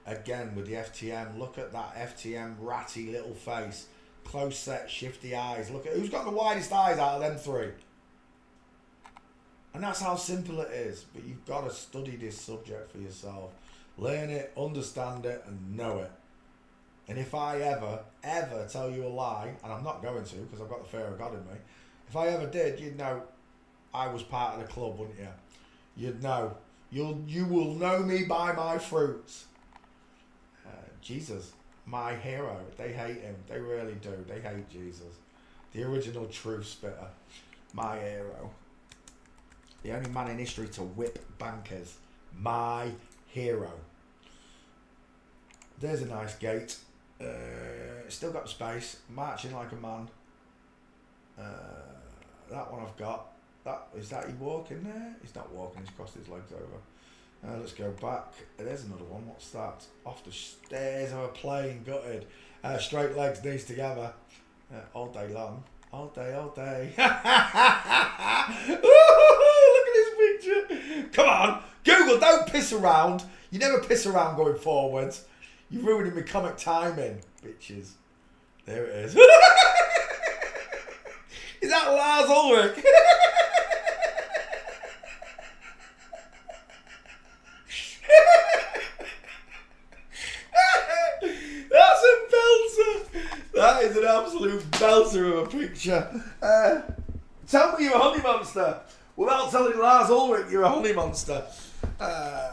Again with the FTM. Look at that FTM ratty little face. Close set, shifty eyes. Look at who's got the widest eyes out of them 3. And that's how simple it is. But you've got to study this subject for yourself. Learn it, understand it, and know it. And if I ever tell you a lie, and I'm not going to because I've got the fear of God in me, if I ever did, you'd know I was part of the club, wouldn't you? You'd know. You will know me by my fruits. Jesus, my hero. They hate him. They really do. They hate Jesus. The original truth spitter. My hero. The only man in history to whip bankers. My hero. There's a nice gate. Still got space. Marching like a man. That one I've got. Is that he walking there? He's not walking. He's crossed his legs over. Let's go back. There's another one. What's that? Off the stairs of a plane. Gutted. Straight legs, knees together. All day long. All day, all day. Look at this picture. Come on. Google, don't piss around. You never piss around going forwards. You're ruining my comic timing, bitches. There it is. Is that Lars Ulrich? That's a belter. That is an absolute belter of a picture. Tell me you're a honey monster. Without telling Lars Ulrich you're a honey monster.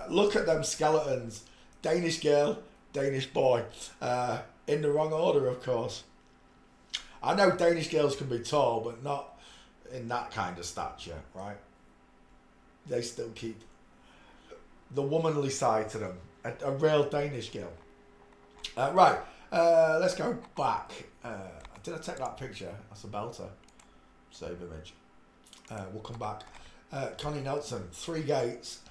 Look at them skeletons. Danish girl, Danish boy. In the wrong order, of course. I know Danish girls can be tall, but not in that kind of stature, right? They still keep the womanly side to them. A real Danish girl. Right, let's go back. Did I take that picture? That's a belter. Save image. We'll come back. Connie Nelson, 3 gates.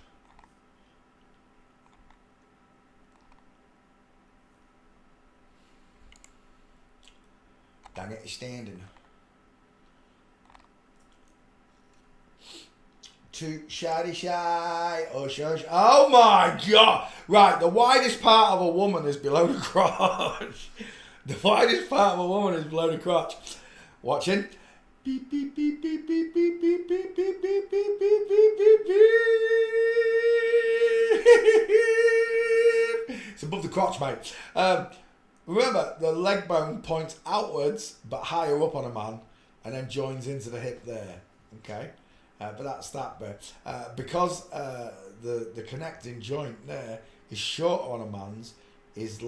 Dang it, he's standing. 2 shy. Oh, shush. Oh my God. Right, the widest part of a woman is below the crotch. The widest part of a woman is below the crotch. Watching. Beep, beep, beep, beep, beep, beep, beep, beep, beep, beep, beep, beep, beep, beep, beep. It's above the crotch, mate. Remember, the leg bone points outwards, but higher up on a man, and then joins into the hip there. Okay? But that's that bit. Because the connecting joint there is short on a man's, his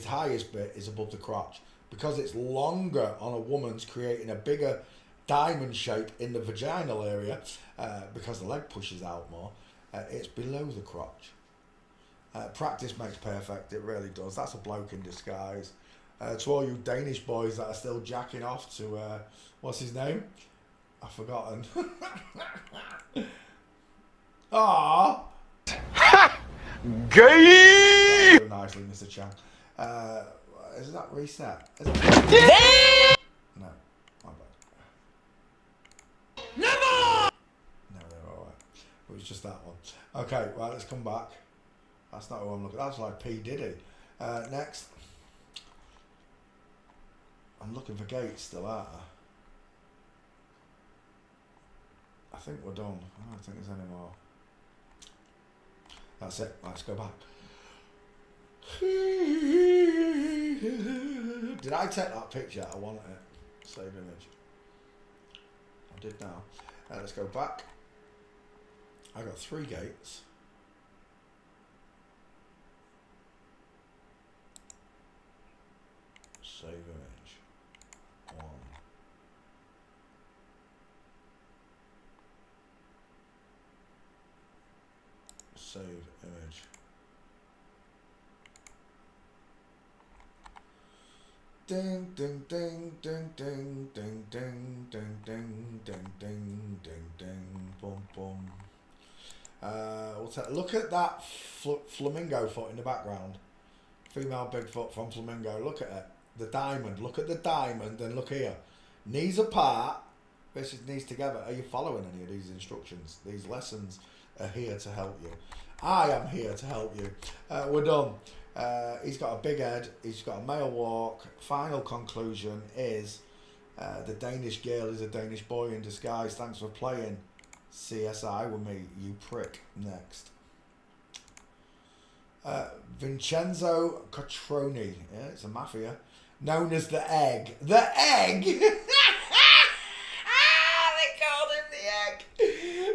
highest bit is above the crotch. Because it's longer on a woman's, creating a bigger diamond shape in the vaginal area, because the leg pushes out more, it's below the crotch. Practice makes perfect, it really does. That's a bloke in disguise. To all you Danish boys that are still jacking off to, what's his name? I've forgotten. Ah, Gay! nicely, Mr. Chang. Is that reset? Is it? No, my bad. Never! No, they're alright. It was just that one. Okay, right, let's come back. That's not who I'm looking at. That's like P. Diddy. Next. I'm looking for gates still, aren't I think we're done. I don't think there's any more. That's it. Let's go back. Did I take that picture? I want it. Save image. I did now. Let's go back. I got 3 gates. Save image. 1. Save image. Ding ding ding ding ding ding ding ding ding ding ding ding ding boom boom. Look at that flamingo foot in the background. Female Bigfoot from Flamingo. Look at it. The diamond. Look at the diamond and look here. Knees apart versus knees together. Are you following any of these instructions? These lessons are here to help you. I am here to help you. We're done. He's got a big head. He's got a male walk. Final conclusion is the Danish girl is a Danish boy in disguise. Thanks for playing CSI with me, you prick. Next. Vincenzo Cotroni. Yeah, it's a mafia. Known as the Egg. The Egg! They called him the Egg.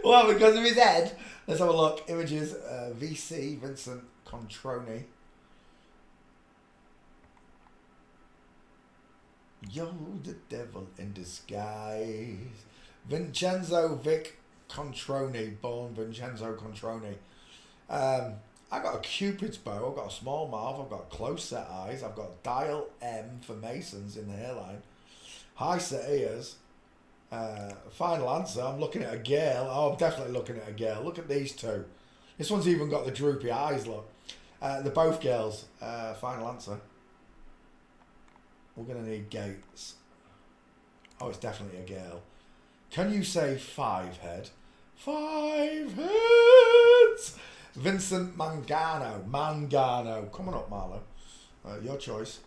Well, because of his head. Let's have a look. Images. VC, Vincent Controni. Yo, the devil in disguise. Vincenzo Vic Controni. Born Vincenzo Controni. I got a Cupid's bow, I've got a small mouth, I've got close set eyes, I've got dial M for Masons in the hairline, high set ears. Final answer, I'm looking at a girl. Oh, I'm definitely looking at a girl. Look at these two. This one's even got the droopy eyes, look. They're both girls. Final answer. We're going to need gates. Oh, it's definitely a girl. Can you say 5 head? 5 heads! Vincent Mangano. Coming up, Marlo. Your choice.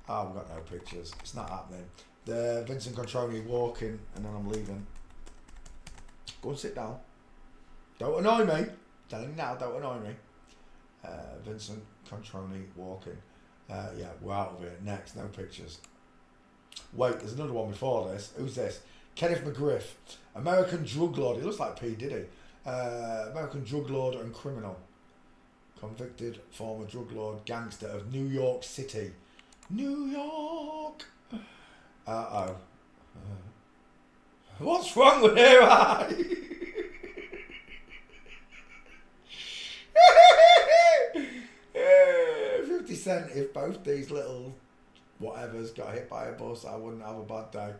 Oh, we've got no pictures. It's not happening. The Vincent Controni walking, and then I'm leaving. Go and sit down. Don't annoy me. Telling you now, don't annoy me. Vincent Controni walking. Yeah, we're out of it. Next, no pictures. Wait, there's another one before this. Who's this? Kenneth McGriff. American drug lord. He looks like P. Diddy. American drug lord and criminal. Convicted former drug lord gangster of New York City. New York! Uh-oh. What's wrong with her eye? 50 Cent, if both these little whatevers got hit by a bus, I wouldn't have a bad day.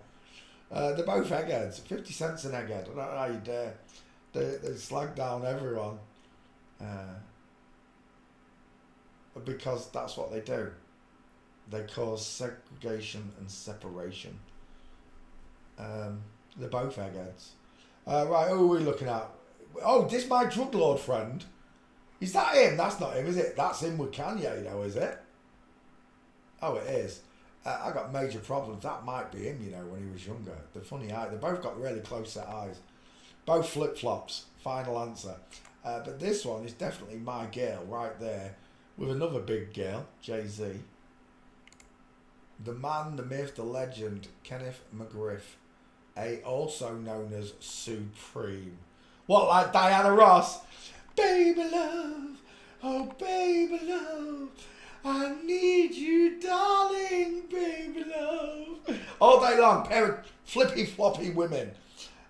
They're both eggheads. 50 Cent's an egghead. I don't know how you dare. They slag down everyone. Because that's what they do. They cause segregation and separation. They're both eggheads. Right, who are we looking at? Oh, this my drug lord friend. Is that him? That's not him, is it? That's him with Kanye, though, is it? Oh, it is. I got major problems. That might be him, when he was younger. The funny eye. They both got really close set eyes. Both flip-flops. Final answer. But this one is definitely my girl right there with another big girl, Jay-Z. The man, the myth, the legend, Kenneth McGriff, also known as Supreme. What, like Diana Ross? Baby love, oh baby love, I need you, darling, baby love. All day long, pair of flippy floppy women.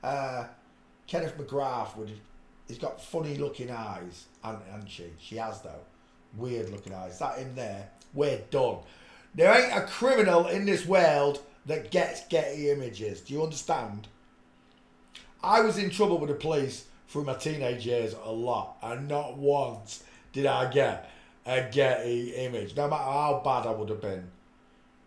Kenneth McGrath, he's got funny looking eyes, and she has though, weird looking eyes. Is that him there? We're done. There ain't a criminal in this world that gets Getty Images. Do you understand? I was in trouble with the police through my teenage years a lot, and not once did I get a Getty image, no matter how bad I would have been.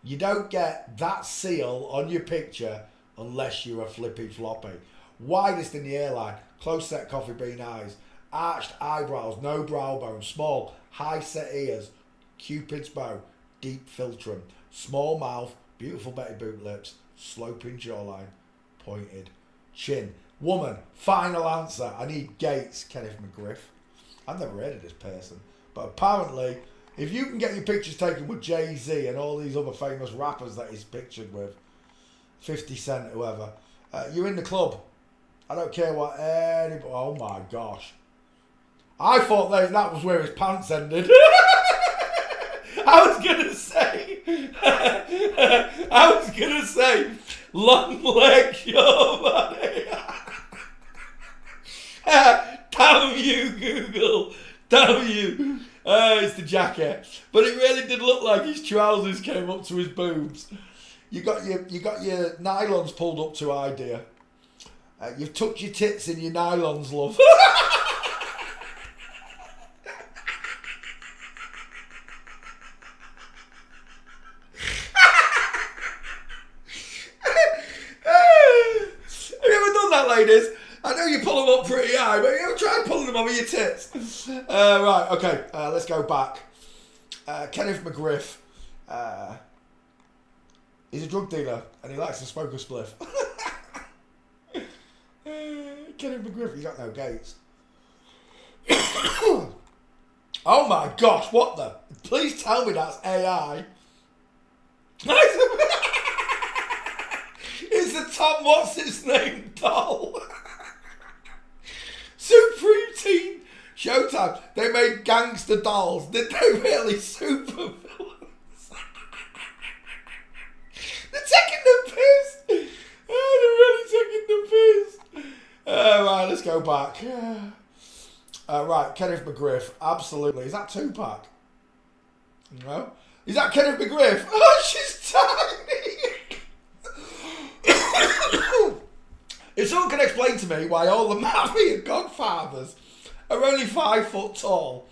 You don't get that seal on your picture unless you're a flippy floppy. Widest in the hairline, close set coffee bean eyes, arched eyebrows, no brow bone, small, high set ears, Cupid's bow, deep filtrum, small mouth, beautiful Betty Boot lips, sloping jawline, pointed chin. Woman, final answer. I need Gates, Kenneth McGriff. I've never heard of this person. But apparently, if you can get your pictures taken with Jay-Z and all these other famous rappers that he's pictured with, 50 Cent, whoever, you're in the club. I don't care what anybody... Oh my gosh. I thought that was where his pants ended. I was going to say, long leg, short body. Damn you, Google. Damn you. It's the jacket. But it really did look like his trousers came up to his boobs. You got your nylons pulled up to idea. You've tucked your tits in your nylons, love. Have you ever done that, ladies? I know you pull them up pretty high, but you try pulling them over your tits. Right, okay, let's go back. Kenneth McGriff. He's a drug dealer, and he likes to smoke a spliff. Kenneth McGriff, he's got no gates. Oh my gosh, what the? Please tell me that's AI. It's a Tom what's-his-name doll. Supreme Team Showtime. They made gangster dolls. Did they really? Super villains. They're taking the piss. Oh, they're really taking the piss. Right, let's go back. Right, Kenneth McGriff. Absolutely. Is that Tupac? No. Is that Kenneth McGriff? Oh, she's tiny. If someone can explain to me why all the Mafia Godfathers are only 5 foot tall,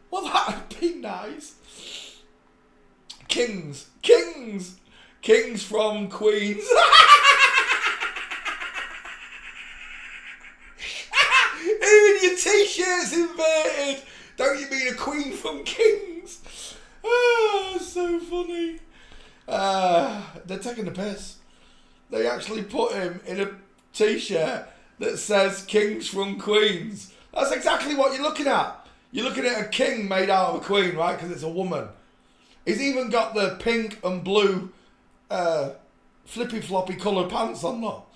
well, that'd be nice. Kings from Queens. Even your t-shirt's inverted. Don't you mean a queen from Kings? Oh, so funny. They're taking the piss. They actually put him in a t-shirt that says Kings from Queens. That's exactly what you're looking at. You're looking at a king made out of a queen, right? Because it's a woman. He's even got the pink and blue flippy floppy coloured pants on, look.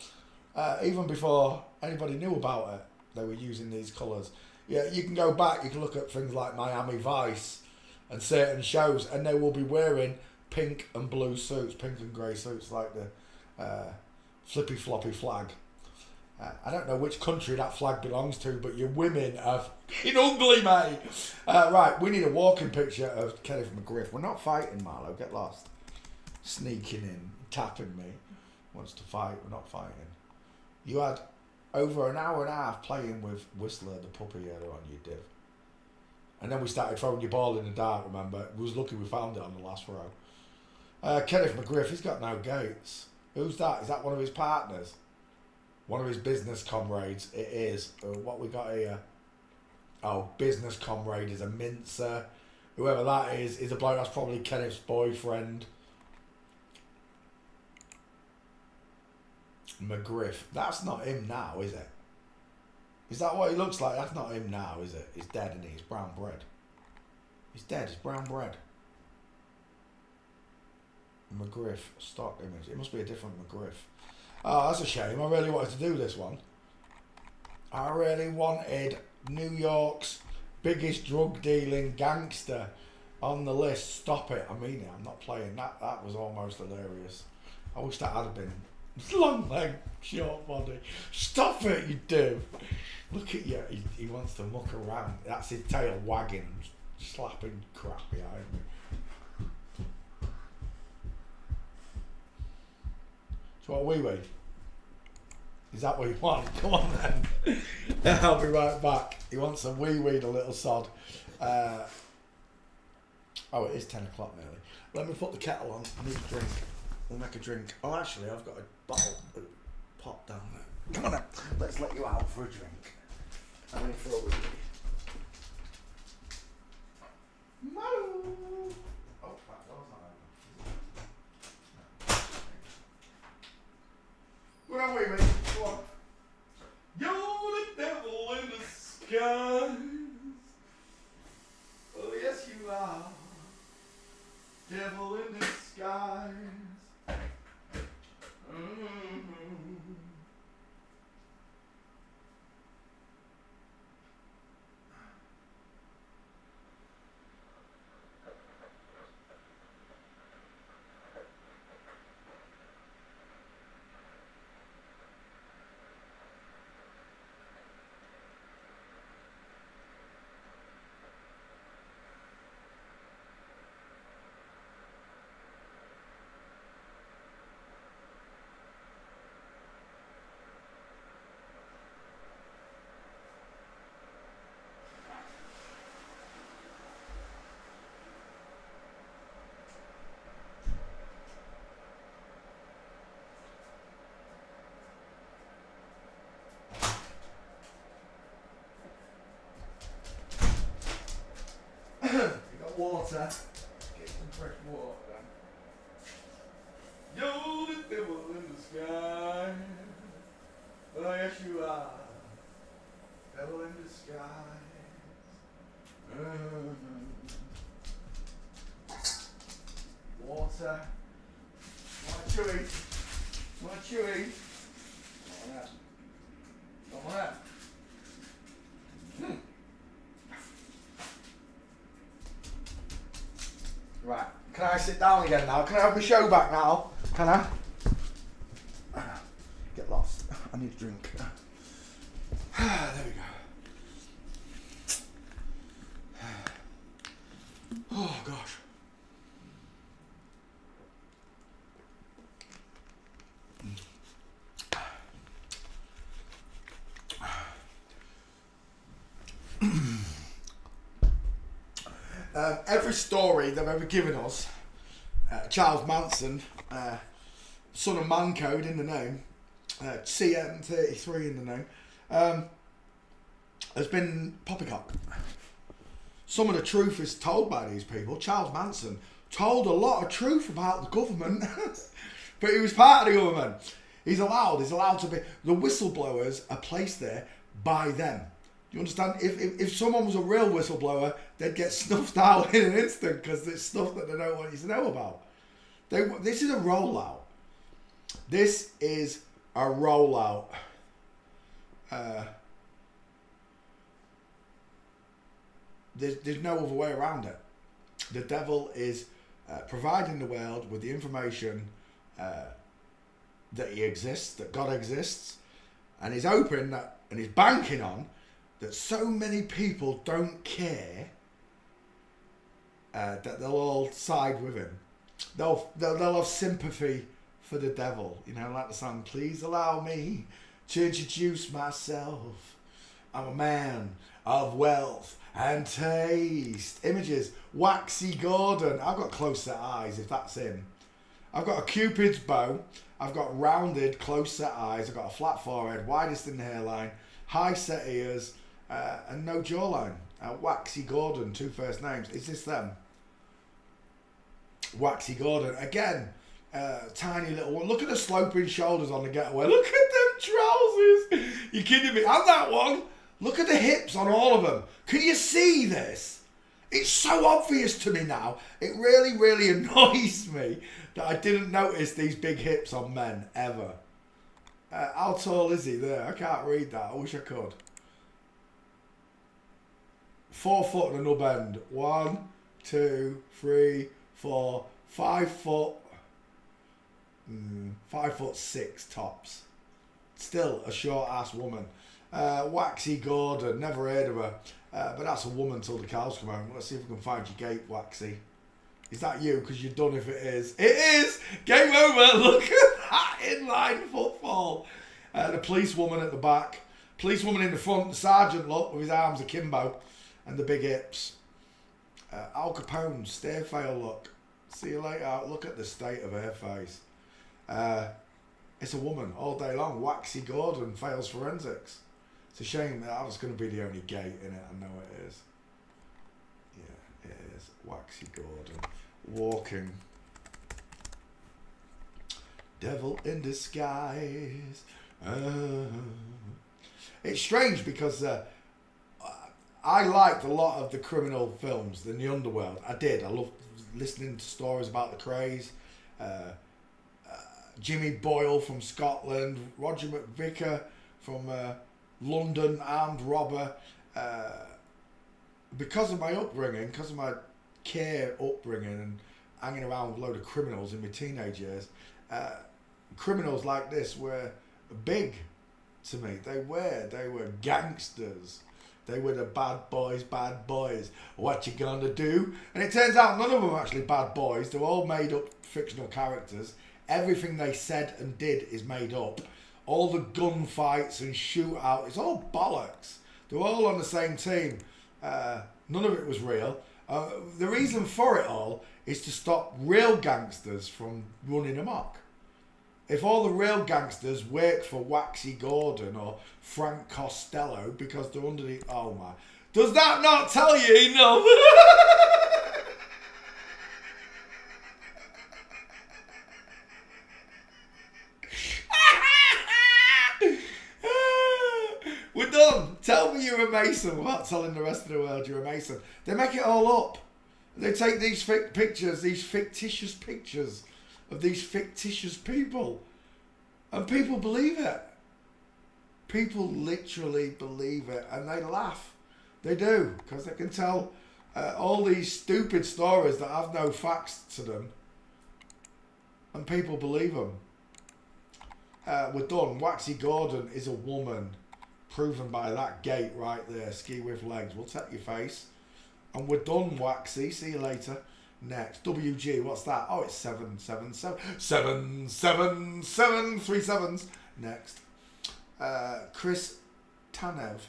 Even before anybody knew about it, they were using these colours. Yeah, you can go back, you can look at things like Miami Vice and certain shows, and they will be wearing pink and blue suits, pink and grey suits, like the flippy floppy flag. I don't know which country that flag belongs to, but your women are fucking ugly, mate. Right, we need a walking picture of Kenneth McGriff. We're not fighting, Marlo. Get lost. Sneaking in, tapping me. Wants to fight. We're not fighting. You had over an hour and a half playing with Whistler, the puppy earlier on, you div. And then we started throwing your ball in the dark, remember? We was lucky we found it on the last row. Kenneth McGriff, he's got no gates. Who's that? Is that one of his partners? One of his business comrades? It is. What we got here? Oh, business comrade is a mincer. Whoever that is a bloke that's probably Kenneth's boyfriend. McGriff. That's not him now, is it? Is that what he looks like? That's not him now, is it? He's dead, and he's brown bread. He's dead. He's brown bread. McGriff. Stock image. It must be a different McGriff. Oh, that's a shame. I really wanted to do this one. I really wanted New York's biggest drug dealing gangster on the list. Stop it. I mean it. I'm not playing. That was almost hilarious. I wish that had been long leg, short body. Stop it, you do. Look at you. He wants to muck around. That's his tail wagging, slapping crap behind me. So what wee wee? Is that what you want? Come on then. I'll be right back. He wants a wee wee, the little sod. Oh, it is 10 o'clock nearly. Let me put the kettle on. I need a drink. We'll make a drink. Oh, actually, I've got a bottle of pop down there. Come on then. Let's let you out for a drink. I'm in for a wee wee. Maloo. Oh, that door's not open. Go on, wee wee. Go on. You're the devil in disguise. Oh, yes, you are. Devil in disguise. You got water. Get some fresh water then. You're the devil in the sky. Oh yes you are. Devil in disguise. Water. Want a chewy? Want a chewy? Come on out. Come on out. Right, can I sit down again now? Can I have my show back now? Can I? Get lost. I need a drink. There we go. Oh gosh. Every story they've ever given us, Charles Manson, son of Mancode in the name, CM33 in the name, has been poppycock. Some of the truth is told by these people. Charles Manson told a lot of truth about the government, but he was part of the government. He's allowed to be. The whistleblowers are placed there by them. Do you understand? If someone was a real whistleblower, they'd get snuffed out in an instant because it's stuff that they don't want you to know about. This is a rollout. This is a rollout. There's no other way around it. The devil is providing the world with the information that he exists, that God exists, And he's hoping that, and he's banking on, that so many people don't care that they'll all side with him. They'll have sympathy for the devil. You know, like the song, please allow me to introduce myself. I'm a man of wealth and taste. Images, Waxy Gordon. I've got close set eyes, if that's him. I've got a Cupid's bow. I've got rounded, close set eyes. I've got a flat forehead, widest in the hairline, high set ears, and no jawline. Waxy Gordon, 2 first names. Is this them? Waxy Gordon. Again, tiny little one. Look at the sloping shoulders on the getaway. Look at them trousers. You kidding me? And that one. Look at the hips on all of them. Can you see this? It's so obvious to me now. It really, really annoys me that I didn't notice these big hips on men ever. How tall is he there? I can't read that. I wish I could. 4 foot and a nub end. 1, 2, 3, 4, 5 foot. 5'6" tops. Still a short ass woman. Waxy Gordon, never heard of her. But that's a woman till the cows come home. Let's see if we can find your gate, Waxy. Is that you? Because you're done if it is. It is! Game over! Look at that inline footfall. The policewoman at the back. Policewoman in the front. The sergeant, look, with his arms akimbo. And the big hips. Al Capone, stay fail look. See you later. Look at the state of her face. It's a woman all day long. Waxy Gordon fails forensics. It's a shame that was going to be the only gate in it. I know it is. Yeah, it is. Waxy Gordon. Walking. Devil in disguise. It's strange because I liked a lot of the criminal films in the underworld. I did. I loved listening to stories about the Krays. Jimmy Boyle from Scotland. Roger McVicker from London, armed robber. Because of my upbringing, because of my care upbringing and hanging around with a load of criminals in my teenage years, criminals like this were big to me. They were gangsters. They were the bad boys. What you gonna do? And it turns out none of them are actually bad boys. They're all made up fictional characters. Everything they said and did is made up. All the gunfights and shootouts, it's all bollocks. They're all on the same team. None of it was real. The reason for it all is to stop real gangsters from running amok. If all the real gangsters work for Waxy Gordon or Frank Costello because they're under the... Oh my... Does that not tell you enough? We're done. Tell me you're a Mason without telling the rest of the world you're a Mason. They make it all up. They take these pictures, these fictitious pictures of these fictitious people, and people believe it. People literally believe it, and they laugh. They do, because they can tell all these stupid stories that have no facts to them, and people believe them. We're done. Waxy Gordon is a woman, proven by that gate right there. Ski with legs. We'll take your face. And we're done, Waxy. See you later. Next. WG, what's that? Oh, it's 777. 777. 3 sevens. Next. Chris Tanev.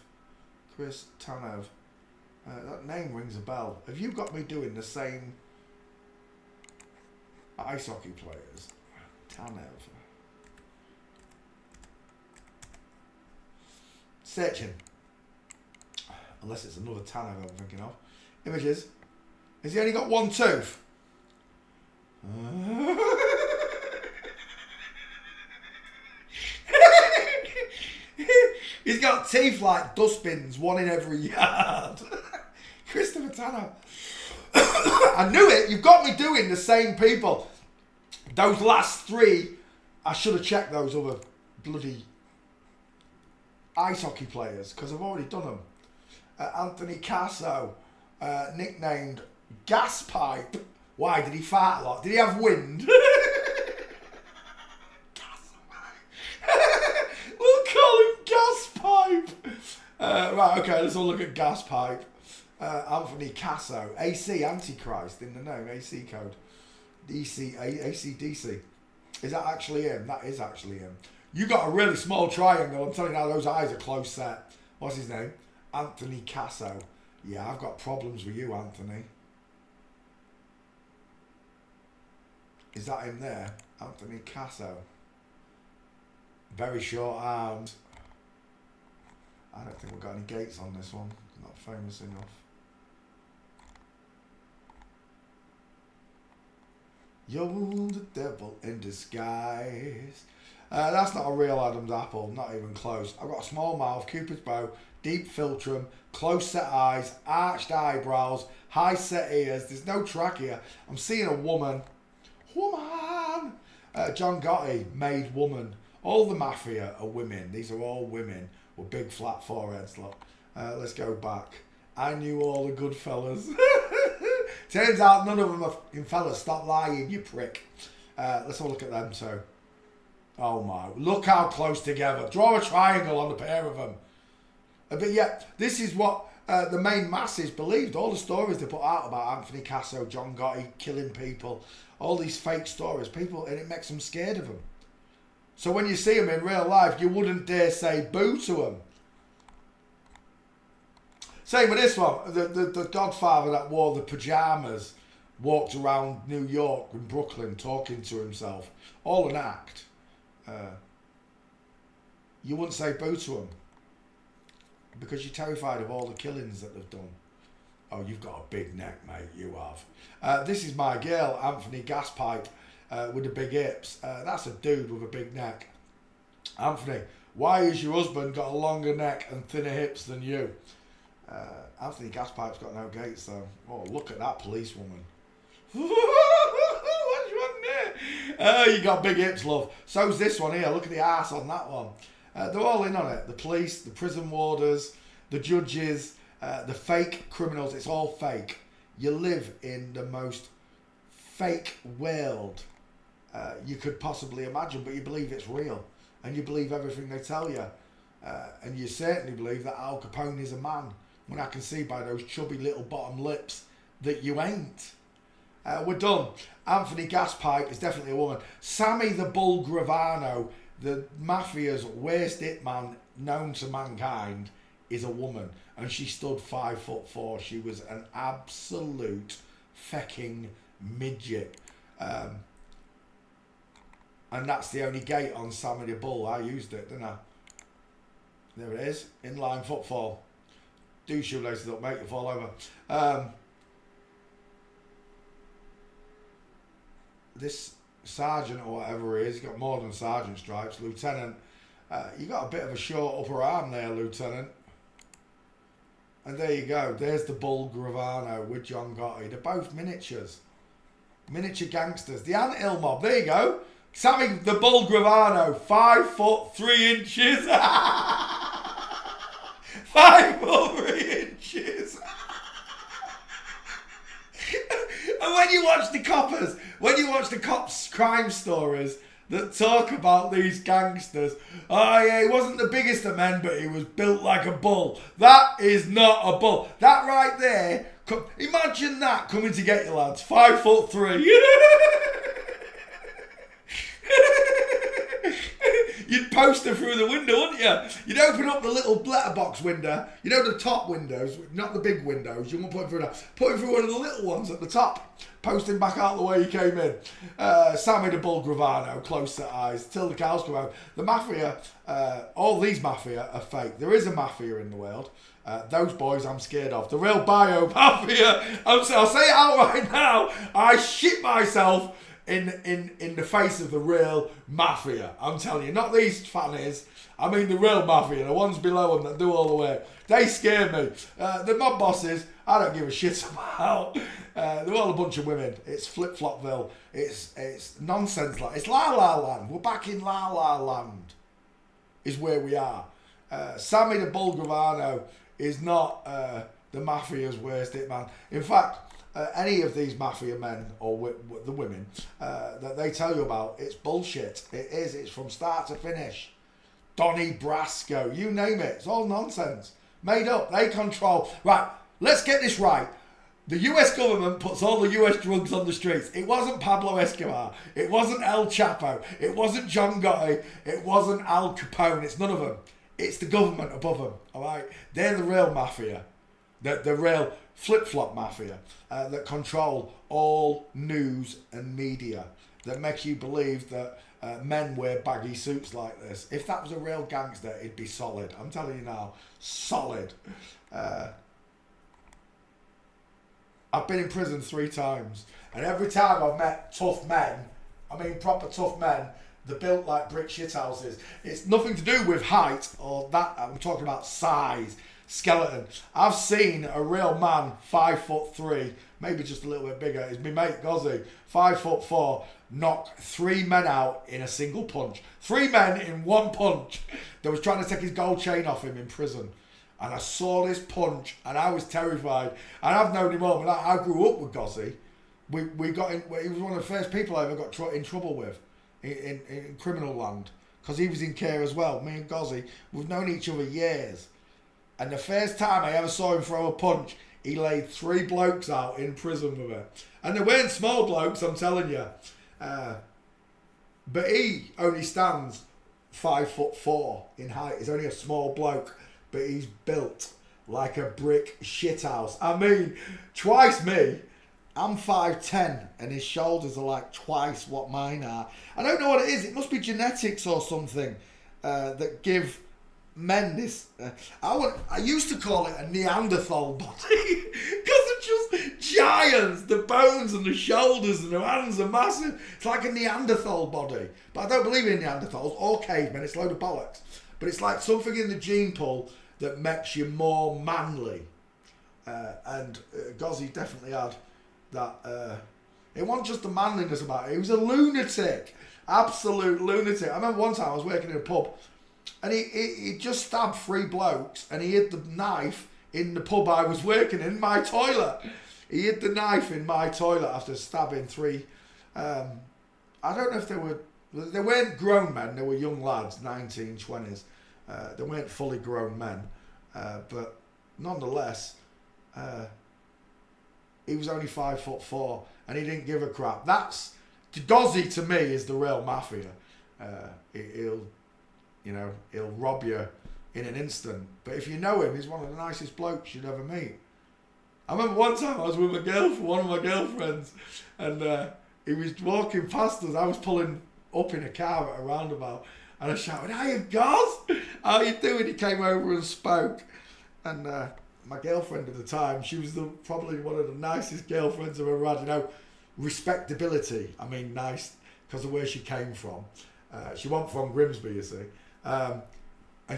Chris Tanev. That name rings a bell. Have you got me doing the same ice hockey players? Tanev. Searching. Unless it's another Tanev I'm thinking of. Images. Has he only got one tooth? He's got teeth like dustbins, one in every yard. Christopher Tanner. I knew it. You've got me doing the same people. Those last 3, I should have checked those other bloody ice hockey players because I've already done them. Anthony Casso, nicknamed Gas Pipe. Why, did he fart a lot? Did he have wind? Gas Pipe. We'll call him Okay, let's all look at gas pipe. Anthony Casso, AC, Antichrist in the name, AC code. ACDC. Is that actually him? That is actually him. You got a really small triangle. I'm telling you now, those eyes are close set. What's his name? Anthony Casso. Yeah, I've got problems with you, Anthony. Is that him there? Anthony Casso. Very short arms. I don't think we've got any gates on this one. Not famous enough. You're the devil in disguise. That's not a real Adam's apple, not even close. I've got a small mouth, Cupid's bow, deep philtrum, close set eyes, arched eyebrows, high set ears. There's no trachea. I'm seeing a woman. Woman! John Gotti, made woman. All the mafia are women. These are all women with big flat foreheads. Look. Let's go back. I knew all the good fellas. Turns out none of them are fucking fellas. Stop lying, you prick. Let's have a look at them too. Oh my, look how close together. Draw a triangle on the pair of them. But yeah, this is what the main masses believed. All the stories they put out about Anthony Casso, John Gotti, killing people, all these fake stories, people, and it makes them scared of them. So when you see them in real life, you wouldn't dare say boo to them. Same with this one. The Godfather that wore the pajamas walked around New York and Brooklyn talking to himself. All an act. You wouldn't say boo to him because you're terrified of all the killings that they've done. Oh, you've got a big neck, mate. You have. This is my girl, Anthony Gaspipe, with the big hips. That's a dude with a big neck. Anthony, why has your husband got a longer neck and thinner hips than you? Anthony Gaspipe's got no gates though. Oh, look at that policewoman. What's wrong there? Oh, you got big hips, love. So's this one here. Look at the ass on that one. They're all in on it. The police, the prison warders, the judges, the fake criminals. It's all fake. You live in the most fake world you could possibly imagine, but you believe it's real. And you believe everything they tell you. And you certainly believe that Al Capone is a man, when I can see by those chubby little bottom lips that you ain't. We're done. Anthony Gaspipe is definitely a woman. Sammy the Bull Gravano, the mafia's worst hitman known to mankind, is a woman. And she stood 5'4". She was an absolute fecking midget. And that's the only gate on Sammy the Bull. I used it, didn't I? There it is. Inline footfall. Do shoelaces up, mate. You fall over. This sergeant or whatever he is, he's got more than sergeant stripes. Lieutenant. You got a bit of a short upper arm there, Lieutenant. And there you go. There's the Bull Gravano with John Gotti. They're both miniatures. Miniature gangsters. The Anthill Mob. There you go. Sammy the Bull Gravano. 5'3". 5'3". And when you watch the coppers, when you watch the cops' crime stories that talk about these gangsters, oh yeah, he wasn't the biggest of men, but he was built like a bull. That is not a bull. That right there, imagine that coming to get you, lads. 5'3". You'd post her through the window, wouldn't you? You'd open up the little letterbox window. You know the top windows, not the big windows. You won't put him through that. Put him through one of the little ones at the top. Post him back out the way you came in. Sammy the Bull Gravano, close set eyes, till the cows come home. The mafia, all these mafia are fake. There is a mafia in the world. Those boys I'm scared of. The real bio mafia. I'll say it out right now. I shit myself in the face of the real mafia. I'm telling you, not these fannies. I mean the real mafia, the ones below them that do all the work. They scare me. The mob bosses, I don't give a shit about. They're all a bunch of women. It's flip-flopville. It's nonsense. It's La La Land. We're back in La La Land is where we are. Sammy the Bull Gravano is not the mafia's worst hitman. In fact, any of these mafia men or the women that they tell you about, it's bullshit. It is. It's from start to finish. Donnie Brasco, you name it. It's all nonsense. Made up. They control. Right, let's get this right. The US government puts all the US drugs on the streets. It wasn't Pablo Escobar. It wasn't El Chapo. It wasn't John Gotti. It wasn't Al Capone. It's none of them. It's the government above them. All right? They're the real mafia. The real flip-flop mafia that control all news and media. That make you believe that men wear baggy suits like this. If that was a real gangster, it'd be solid. I'm telling you now. Solid. I've been in prison 3 times, and every time I've met tough men, I mean proper tough men, they're built like brick shithouses. It's nothing to do with height or that, I'm talking about size, skeleton. I've seen a real man, 5'3", maybe just a little bit bigger, it's my mate Gozzy, 5'4", knock 3 men out in a single punch. 3 men in one punch that was trying to take his gold chain off him in prison. And I saw this punch, and I was terrified. And I've known him all. I grew up with Gozzy. We got in. He was one of the first people I ever got in trouble with in criminal land, because he was in care as well. Me and Gozzy, we've known each other years. And the first time I ever saw him throw a punch, he laid 3 blokes out in prison with it. And they weren't small blokes, I'm telling you. But he only stands 5'4" in height. He's only a small bloke. But he's built like a brick shithouse. I mean, twice me. I'm 5'10", and his shoulders are like twice what mine are. I don't know what it is. It must be genetics or something that give men this. I used to call it a Neanderthal body because they're just giants. The bones and the shoulders and the hands are massive. It's like a Neanderthal body. But I don't believe in Neanderthals or cavemen. It's a load of bollocks. But it's like something in the gene pool that makes you more manly. And Gozzy definitely had that. It wasn't just the manliness about it. He was a lunatic. Absolute lunatic. I remember one time I was working in a pub, and he just stabbed 3 blokes, and he hid the knife in the pub I was working in my toilet. He hid the knife in my toilet after stabbing 3. I don't know if they weren't grown men, they were young lads, 19, 20s. They weren't fully grown men, but nonetheless, he was only 5'4", and he didn't give a crap. That's Gozzy to me is the real mafia. He'll rob you in an instant. But if you know him, he's one of the nicest blokes you'd ever meet. I remember one time I was with one of my girlfriends, and he was walking past us. I was pulling up in a car at a roundabout. And I shouted, "Hiya, Goz! How you doing?" He came over and spoke. And my girlfriend at the time, she was probably one of the nicest girlfriends I've ever had. You know, respectability. I mean, nice because of where she came from. She wasn't from Grimsby, you see. And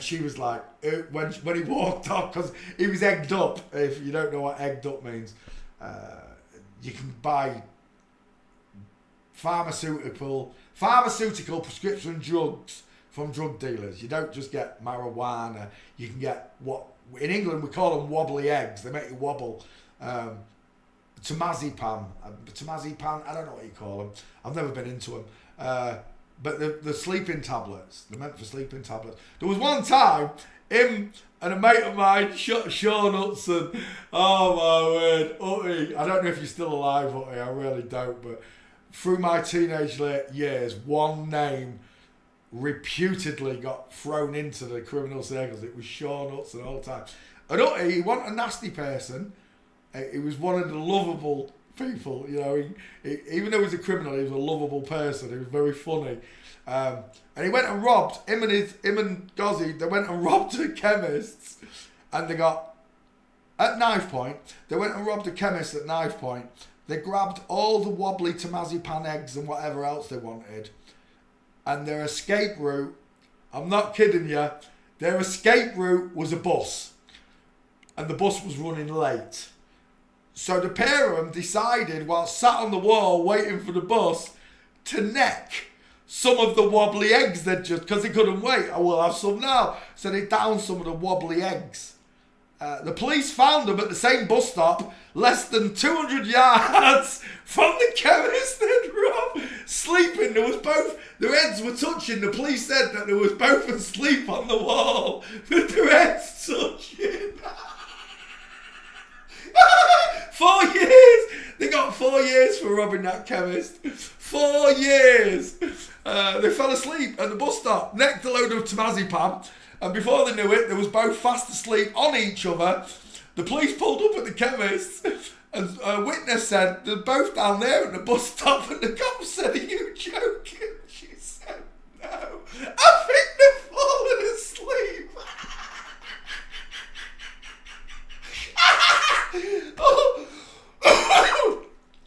she was like, when he walked off, because he was egged up. If you don't know what egged up means, you can buy pharmaceutical prescription drugs from drug dealers. You don't just get marijuana. You can get what in England we call them wobbly eggs. They make you wobble. Temazepam. I don't know what you call them. I've never been into them. But the sleeping tablets. They're meant for sleeping tablets. There was one time, him and a mate of mine, Sean Hudson. Oh my word, Utty. I don't know if you're still alive, Utty. I really don't. But through my teenage years, one name reputedly got thrown into the criminal circles. It was Sean Hudson all the time. And Utty, he wasn't a nasty person. He was one of the lovable people, you know. He even though he was a criminal, he was a lovable person. He was very funny. And he went and robbed him and Gozzy. They went and robbed the chemists, and they got at knife point. They went and robbed the chemist at knife point. They grabbed all the wobbly Temazepam eggs and whatever else they wanted, and their escape route. I'm not kidding you. Their escape route was a bus, and the bus was running late. So the pair of them decided, while sat on the wall waiting for the bus, to neck some of the wobbly eggs they'd just, because they couldn't wait. Oh, we'll have some now. So they downed some of the wobbly eggs. The police found them at the same bus stop, less than 200 yards from the chemist they'd robbed. sleeping. There was both. Their heads were touching. The police said that there was both asleep on the wall with their heads touching. 4 years. They got 4 years for robbing that chemist. 4 years. They fell asleep at the bus stop, necked a load of Temazepam, and before they knew it, they was both fast asleep on each other. The police pulled up at the chemist, and a witness said they're both down there at the bus stop, and the cop said, "Are you joking?" She said, "No, I think they've fallen asleep."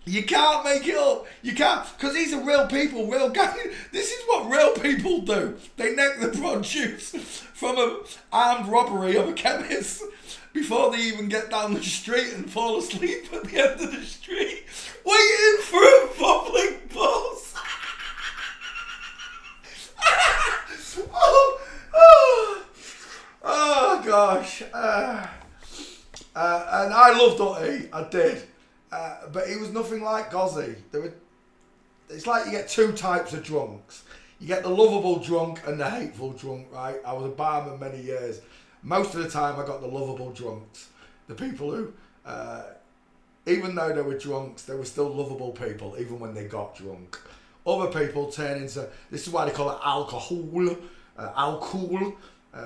You can't make it up. You can't, because these are real people, real gang. This is what real people do. They neck the produce from an armed robbery of a chemist before they even get down the street and fall asleep at the end of the street, waiting for a public bus. Oh gosh. And I loved Utty, I did. But he was nothing like Gozzy. It's like you get two types of drunks. You get the lovable drunk and the hateful drunk, right? I was a barman many years. Most of the time I got the lovable drunks. The people who, even though they were drunks, they were still lovable people, even when they got drunk. Other people turn into, this is why they call it alcohol,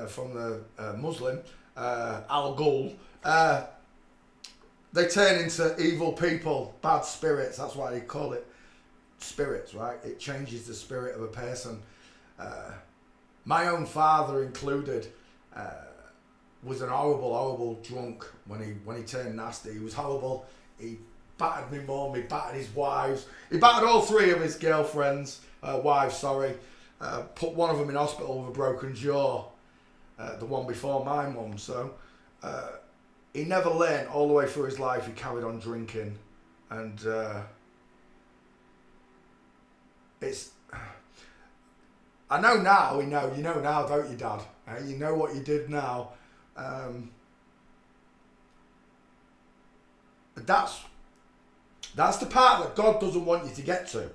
from the Muslim, al-ghul. They turn into evil people, bad spirits. That's why they call it spirits, right? It changes the spirit of a person. My own father included was an horrible drunk when he turned nasty. He was horrible. He battered me mum, he battered his wives. He battered all three of his girlfriends, wives, sorry. Put one of them in hospital with a broken jaw. The one before my mum, so... he never learned all the way through his life. He carried on drinking, and it's. I know now. You know now, don't you, Dad? You know what you did now. That's the part that God doesn't want you to get to.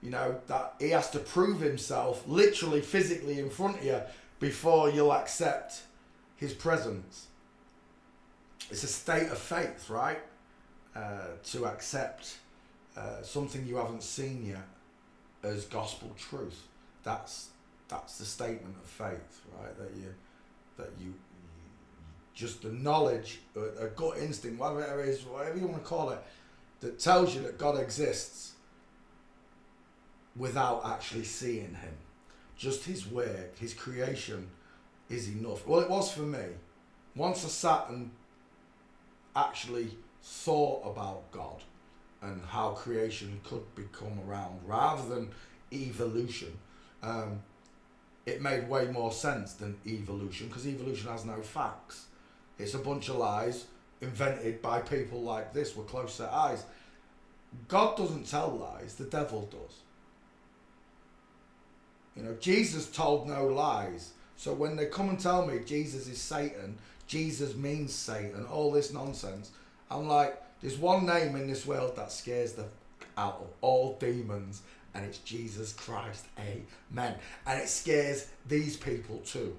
You know, that He has to prove Himself literally, physically in front of you before you'll accept His presence. It's a state of faith, right? To accept something you haven't seen yet as gospel truth. That's the statement of faith, right? That you just the knowledge, a gut instinct, whatever it is, whatever you want to call it, that tells you that God exists without actually seeing Him. Just His work, His creation is enough. Well, it was for me. Once I sat and actually thought about God and how creation could become around rather than evolution, it made way more sense than evolution, because evolution has no facts. It's a bunch of lies invented by people like this with close set eyes. God doesn't tell lies, the devil does. You know, Jesus told no lies. So when they come and tell me Jesus is Satan, Jesus means Satan, all this nonsense, I'm like, there's one name in this world that scares the out of all demons, and it's Jesus Christ. Amen. And it scares these people too.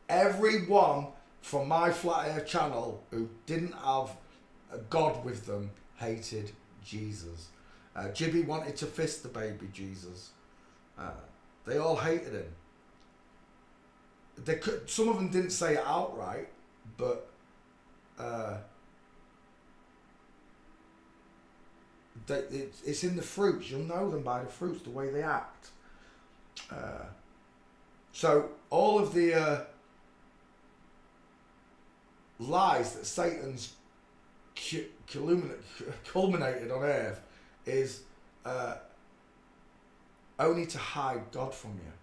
Everyone from my Flat Earth channel who didn't have a God with them hated Jesus. Jibby wanted to fist the baby Jesus. They all hated him. Some of them didn't say it outright, but it's in the fruits. You'll know them by the fruits, the way they act. So all of the lies that Satan's culminated on earth is only to hide God from you.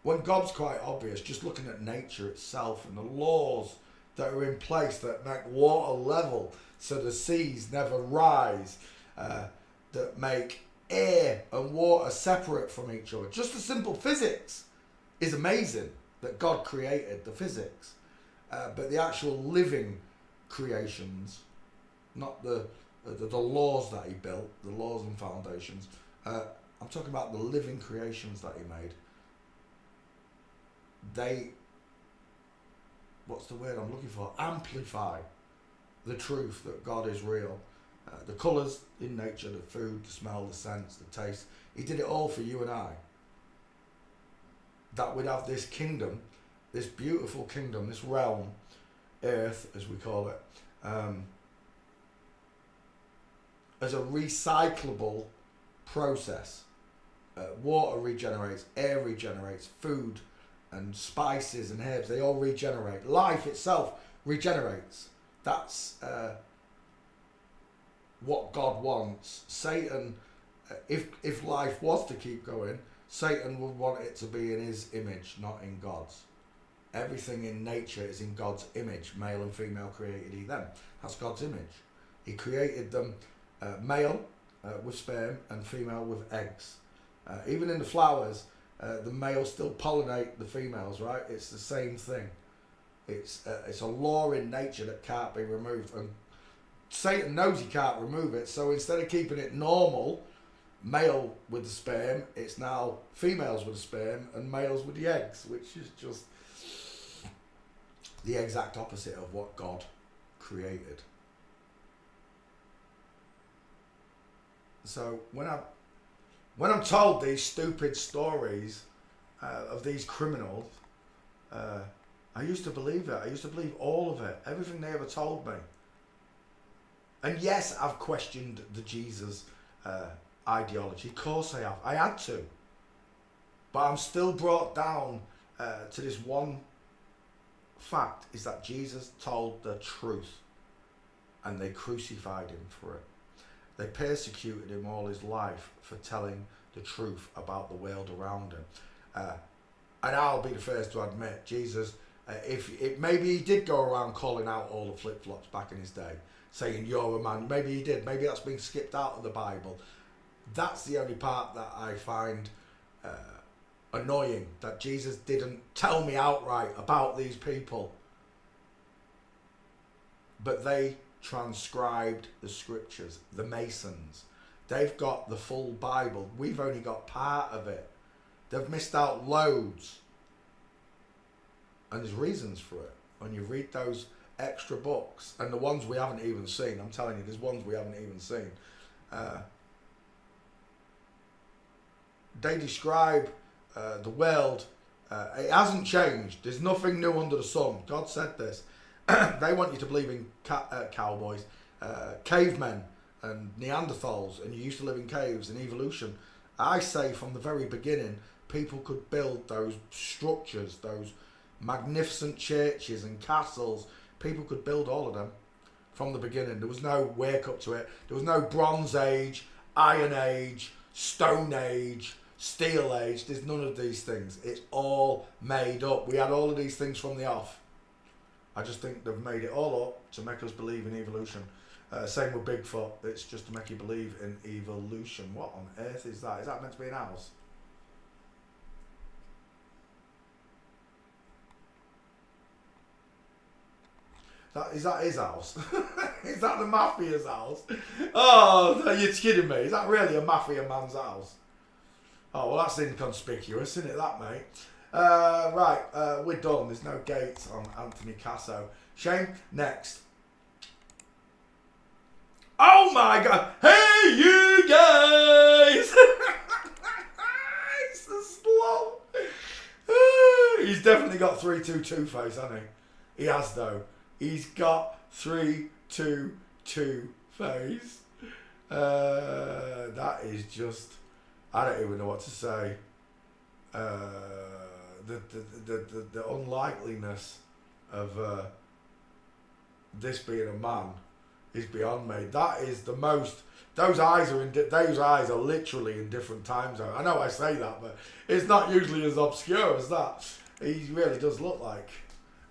When God's quite obvious, just looking at nature itself and the laws that are in place that make water level so the seas never rise, that make air and water separate from each other. Just the simple physics is amazing that God created the physics. But the actual living creations, not the laws that He built, the laws and foundations, I'm talking about the living creations that he made. They, what's the word I'm looking for? Amplify the truth that God is real. The colours in nature, the food, the smell, the sense, the taste. He did it all for you and I. That we'd have this kingdom, this beautiful kingdom, this realm, earth as we call it, as a recyclable process. Water regenerates, air regenerates, food and spices and herbs, they all regenerate. Life itself regenerates. That's what God wants. Satan, if life was to keep going, Satan would want it to be in his image, not in God's. Everything in nature is in God's image. Male and female created he them. That's God's image. He created them male with sperm and female with eggs. Even in the flowers, the males still pollinate the females, right? It's the same thing. It's a law in nature that can't be removed. And Satan knows he can't remove it, so instead of keeping it normal, male with the sperm, it's now females with the sperm and males with the eggs, which is just the exact opposite of what God created. So when I'm told these stupid stories of these criminals, I used to believe it. I used to believe all of it, everything they ever told me. And yes, I've questioned the Jesus ideology. Of course I have. I had to. But I'm still brought down to this one fact, is that Jesus told the truth and they crucified him for it. They persecuted him all his life for telling the truth about the world around him. And I'll be the first to admit, Jesus, maybe he did go around calling out all the flip-flops back in his day, saying you're a man. Maybe he did. Maybe that's been skipped out of the Bible. That's the only part that I find annoying, that Jesus didn't tell me outright about these people. But they transcribed the scriptures, the Masons. They've got the full Bible. We've only got part of it. They've missed out loads. And there's reasons for it. When you read those extra books, and the ones we haven't even seen, I'm telling you, there's ones we haven't even seen. They describe the world. It hasn't changed. There's nothing new under the sun. God said this. They want you to believe in cowboys, cavemen and Neanderthals, and you used to live in caves and evolution. I say from the very beginning, people could build those structures, those magnificent churches and castles. People could build all of them from the beginning. There was no wake up to it. There was no Bronze Age, Iron Age, Stone Age, Steel Age. There's none of these things. It's all made up. We had all of these things from the off. I just think they've made it all up to make us believe in evolution. Same with Bigfoot. It's just to make you believe in evolution. What on earth is that? Is that meant to be an house? Is that his house? Is that the mafia's house? Oh, you're kidding me. Is that really a mafia man's house? Oh, well, that's inconspicuous, isn't it, that, mate? Right, we're done. There's no gates on Anthony Casso. Shane, next. Oh my God! Hey, you guys! It's the slow. He's definitely got 3-2-2 face, hasn't he? He has though. He's got 3-2-2 face. That is just. I don't even know what to say. The unlikeliness of this being a man is beyond me. That is the most. Those eyes are literally in different time zones. I know I say that, but it's not usually as obscure as that. He really does look like.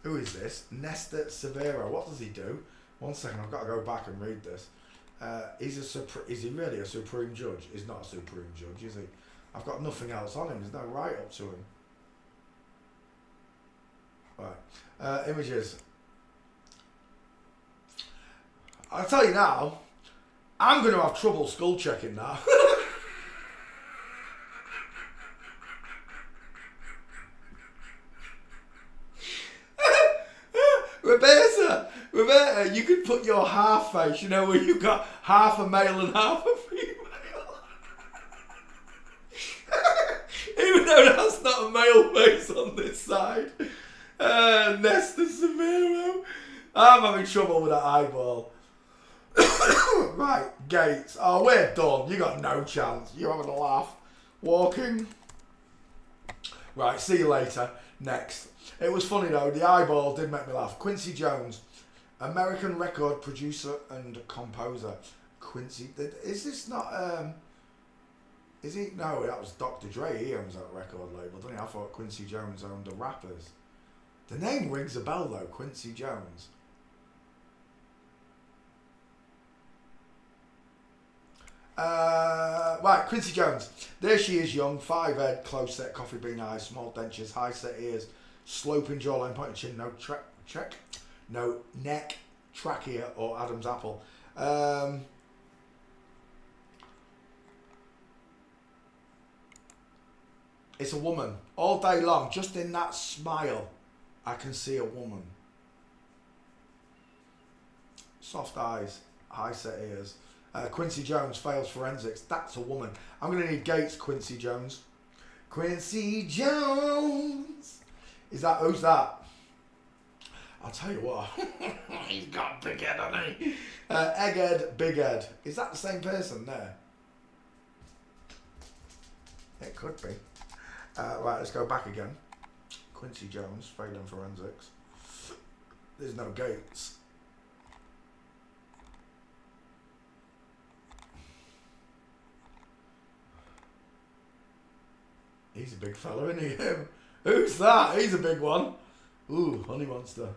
Who is this? Nestor Severo. What does he do? 1 second, I've got to go back and read this. Is he really a supreme judge? He's not a supreme judge, is he? I've got nothing else on him. There's no write up to him. Right. Images. I'll tell you now, I'm going to have trouble skull checking now. You could put your half face, you know, where you've got half a male and half a female. Even though that's not a male face on this side. Nesta Severo. I'm having trouble with that eyeball. Right, Gates. Oh, we're done. You got no chance. You're having a laugh. Walking. Right, see you later. Next. It was funny though. The eyeball did make me laugh. Quincy Jones, American record producer and composer. Quincy. Is this not... Is he? No, that was Dr. Dre. He owns that record label, doesn't he? I thought Quincy Jones owned the rappers. The name rings a bell though, Quincy Jones. Right, Quincy Jones. There she is, young, 5'head, close set, coffee bean eyes, small dentures, high set ears, sloping jawline, pointed chin, no neck, trachea or Adam's apple. It's a woman. All day long, just in that smile, I can see a woman. Soft eyes, high set ears. Quincy Jones fails forensics. That's a woman. I'm going to need Gates, Quincy Jones. Quincy Jones. Is that, who's that? I'll tell you what. He's got big head, hasn't he? Egghead, Big Head. Is that the same person there? It could be. Right, let's go back again. Quincy Jones, failing forensics. There's no Gates. He's a big fella, isn't he? Him. Who's that? He's a big one. Ooh, Honey Monster.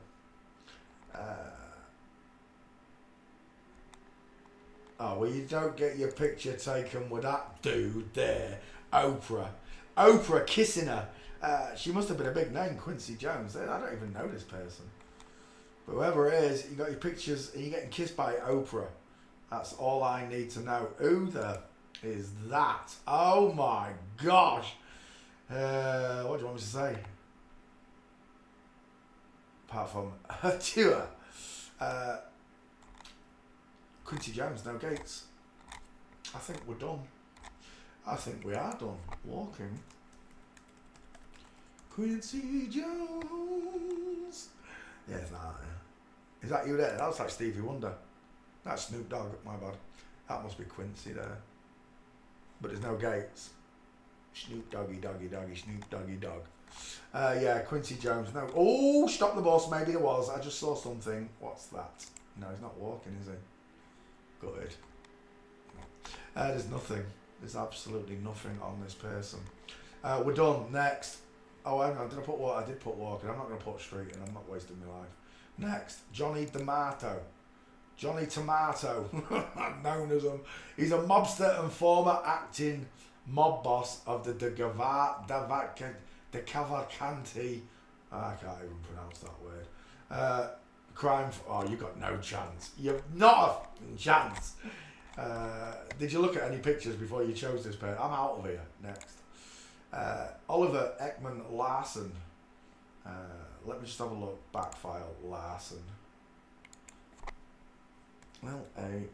Oh, well, you don't get your picture taken with that dude there. Oprah. Oprah kissing her. She must have been a big name, Quincy Jones. I don't even know this person. But whoever it is, you got your pictures and you're getting kissed by Oprah. That's all I need to know. Who the is that? Oh my gosh. What do you want me to say? Apart from her tour. Quincy Jones, no Gates. I think we're done. I think we are done. Walking. Quincy Jones. Yeah, it's not. Is that you there? That looks like Stevie Wonder. That's Snoop Dogg, my bad. That must be Quincy there. But there's no Gates. Snoop Doggy, Doggy, Doggy, Snoop Doggy, Dog. Yeah, Quincy Jones. No. Oh, stop the bus. Maybe there was. I just saw something. What's that? No, he's not walking, is he? Good. There's nothing. There's absolutely nothing on this person. We're done. Next. Oh, hang on. Did I put what? I did put walking. I'm not going to put street and I'm not wasting my life. Next. Johnny Tomato. Johnny Tomato. Known as him. He's a mobster and former acting mob boss of the Cavalcanti. I can't even pronounce that word. Crime. Oh, you got no chance. You've not a chance. Did you look at any pictures before you chose this pair? I'm out of here. Next. Oliver Ekman Larson. Let me just have a look. Back file. Larson. L-A-R-S-S-O-N.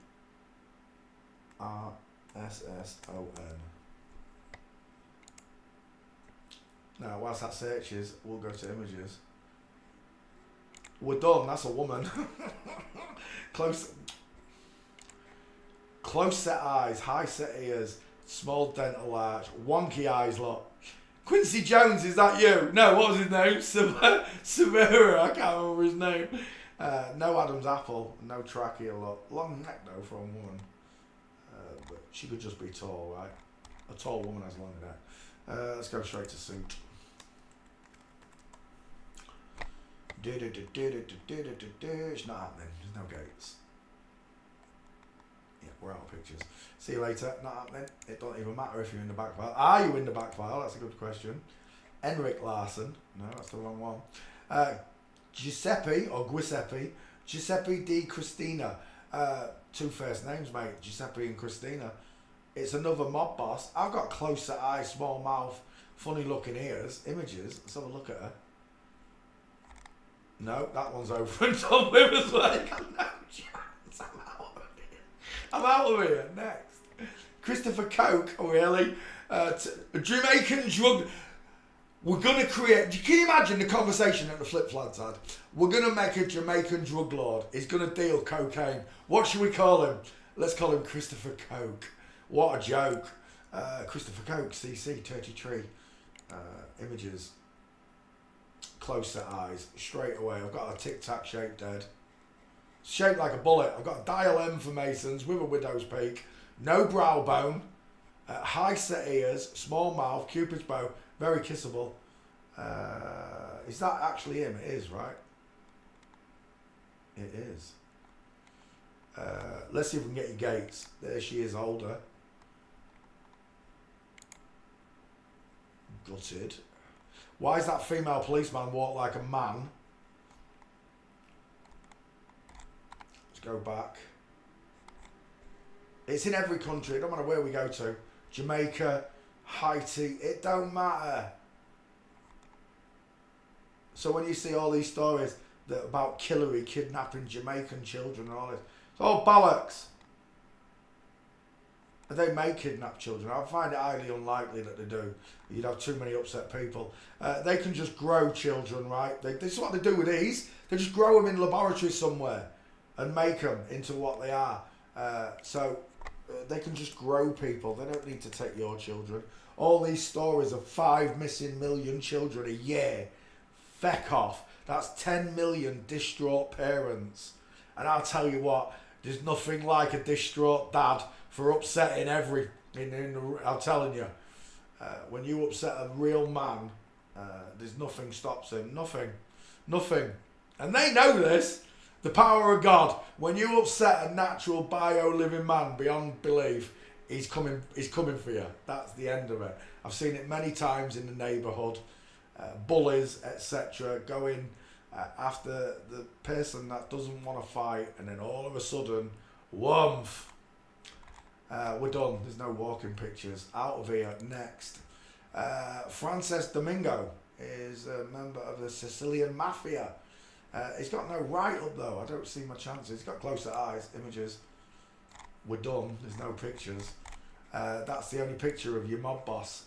Now, whilst that searches, we'll go to images. We're done. That's a woman. Close set eyes, high set ears, small dental arch, wonky eyes, look. Quincy Jones, is that you? No, what was his name? Severa, I can't remember his name. No Adam's apple, no trachea, look. Long neck though for a woman. But she could just be tall, right? A tall woman has long neck. Let's go straight to suit. It's not happening. There's no Gates. Yeah, we're out of pictures. See you later. Not happening. It don't even matter if you're in the back file. Are you in the back file? That's a good question. Enric Larson. No, that's the wrong one. Giuseppe or Giuseppe. Giuseppe Di Cristina. Two first names, mate. Giuseppe and Christina. It's another mob boss. I've got closer eyes, small mouth, funny looking ears. Images. Let's have a look at her. No, that one's over and done with as well. You got no chance. I'm out of here. Next. Christopher Coke, oh really? Jamaican drug. We're going to create... Can you imagine the conversation that the Flip Flags had? We're going to make a Jamaican drug lord. He's going to deal cocaine. What should we call him? Let's call him Christopher Coke. What a joke. Christopher Coke, CC, 33. Images. Close-set eyes. Straight away. I've got a tic-tac shaped head. Shaped like a bullet. I've got a dial M for Masons with a widow's peak. No brow bone. High set ears. Small mouth. Cupid's bow. Very kissable. Is that actually him? It is, right? It is. Let's see if we can get your gates. There she is, older. Gutted. Why is that female policeman walk like a man? Let's go back. It's in every country. It don't matter where we go to. Jamaica, Haiti, it don't matter. So when you see all these stories that about Killary kidnapping Jamaican children and all this, it's all bollocks. They may kidnap children. I find it highly unlikely that they do. You'd have too many upset people. They can just grow children, right? This is what they do with these. They just grow them in laboratories somewhere and make them into what they are. So they can just grow people. They don't need to take your children. All these stories of 5 missing million children a year. Feck off. That's 10 million distraught parents. And I'll tell you what, there's nothing like a distraught dad for upsetting I'm telling you, when you upset a real man, there's nothing stops him. Nothing. And they know this. The power of God. When you upset a natural bio-living man beyond belief, he's coming for you. That's the end of it. I've seen it many times in the neighbourhood. Bullies, etc., going after the person that doesn't want to fight, and then all of a sudden, woomph. We're done. There's no walking pictures. Out of here. Next. Frances Domingo is a member of the Sicilian Mafia. He's got no right up though. I don't see my chances. He's got closer eyes. Images. We're done. There's no pictures. That's the only picture of your mob boss.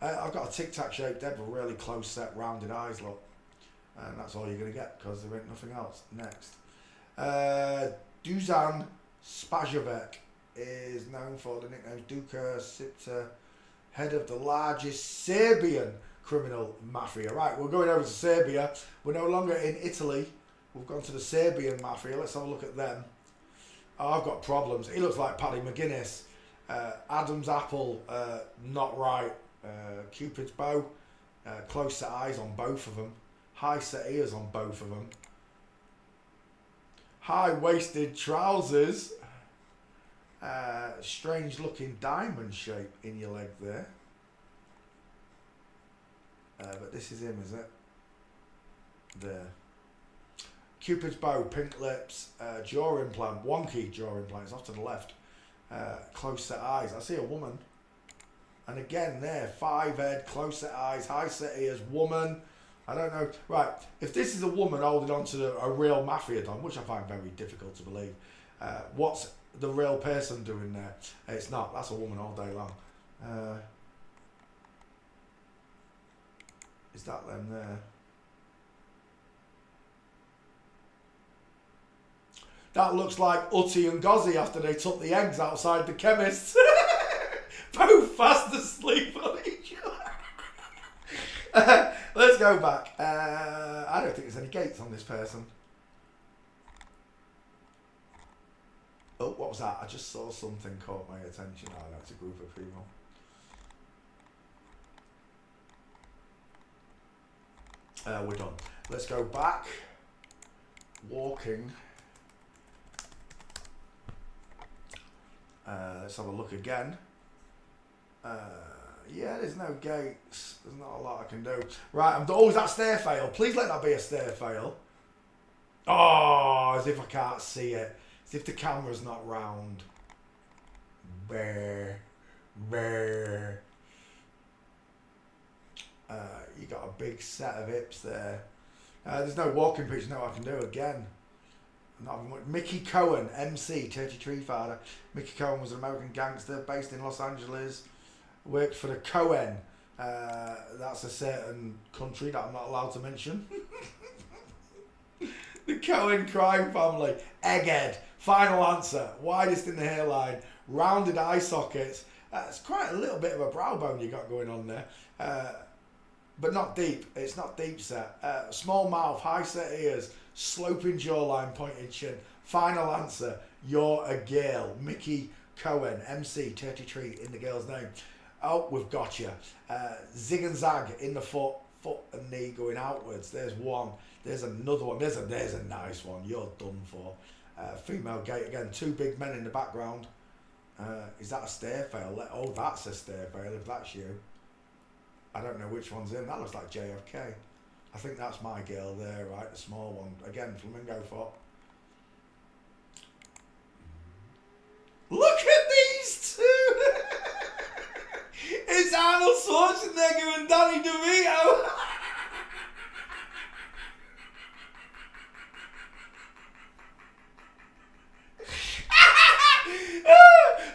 I've got a tic-tac shaped head with really close set rounded eyes, look. And that's all you're going to get because there ain't nothing else. Next. Dusan Spajovic is known for the nickname Duka Sipta, head of the largest Serbian criminal mafia. Right, we're going over to Serbia. We're no longer in Italy. We've gone to the Serbian mafia. Let's have a look at them. Oh, I've got problems. He looks like Paddy McGuinness. Adam's apple, not right. Cupid's bow, close set eyes on both of them. High set ears on both of them. High waisted trousers. Strange looking diamond shape in your leg there. But this is him, is it? There. Cupid's bow, pink lips, jaw implant, wonky jaw implant, it's off to the left. Close set eyes. I see a woman. And again there, 5 head, close set eyes, high set ears, woman. I don't know. Right, if this is a woman holding on to a real mafia don, which I find very difficult to believe, what's the real person doing there? It's not. That's a woman all day long. Is that them there? That looks like Utti and Gozzy after they took the eggs outside the chemist. Both fast asleep on each other. Let's go back. I don't think there's any gates on this person. Oh, what was that? I just saw something caught my attention. Oh, that's a group of people. We're done. Let's go back. Walking. Let's have a look again. Yeah, there's no gates. There's not a lot I can do. Right, is that stair fail? Please let that be a stair fail. Oh, as if I can't see it. As if the camera's not round. Bear. You got a big set of hips there. There's no walking picture. No, I can do again. Mickey Cohen, MC, 33 father. Mickey Cohen was an American gangster based in Los Angeles. Worked for the Cohen. That's a certain country that I'm not allowed to mention. The Cohen crime family. Egghead. Final answer. Widest in the hairline. Rounded eye sockets. It's quite a little bit of a brow bone you got going on there. But not deep. It's not deep set. Small mouth, high set ears, sloping jawline, pointed chin. Final answer. You're a girl. Mickey Cohen, MC, 33 in the girl's name. Oh, we've got you. Zig and zag in the foot and knee going outwards. There's one. There's another one. There's a nice one. You're done for. Female gait again. Two big men in the background. Is that a stair fail? Oh, that's a stair fail if that's you. I don't know which one's in. That looks like JFK. I think that's my girl there, right? The small one. Again, flamingo foot. Look at these two! It's Arnold Schwarzenegger and Danny DeVito!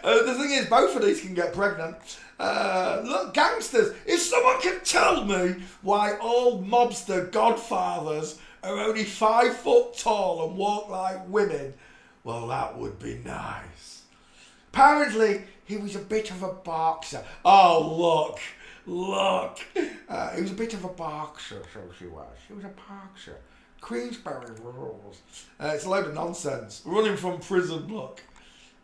The thing is, both of these can get pregnant. Look, gangsters, if someone can tell me why all mobster godfathers are only 5 foot tall and walk like women, well, that would be nice. Apparently, he was a bit of a boxer. Oh, look. He was a bit of a boxer, so she was. She was a boxer. Queensberry rules. It's a load of nonsense. Running from prison, look.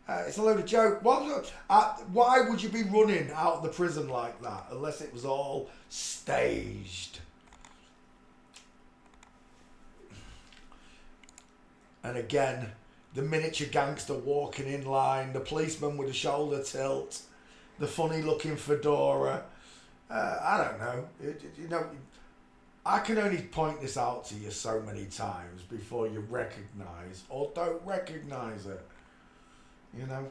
It's a load of joke. Why would you be running out of the prison like that unless it was all staged? And again, the miniature gangster walking in line, the policeman with a shoulder tilt, the funny looking fedora. I don't know. You know, I can only point this out to you so many times before you recognise or don't recognise it. You know,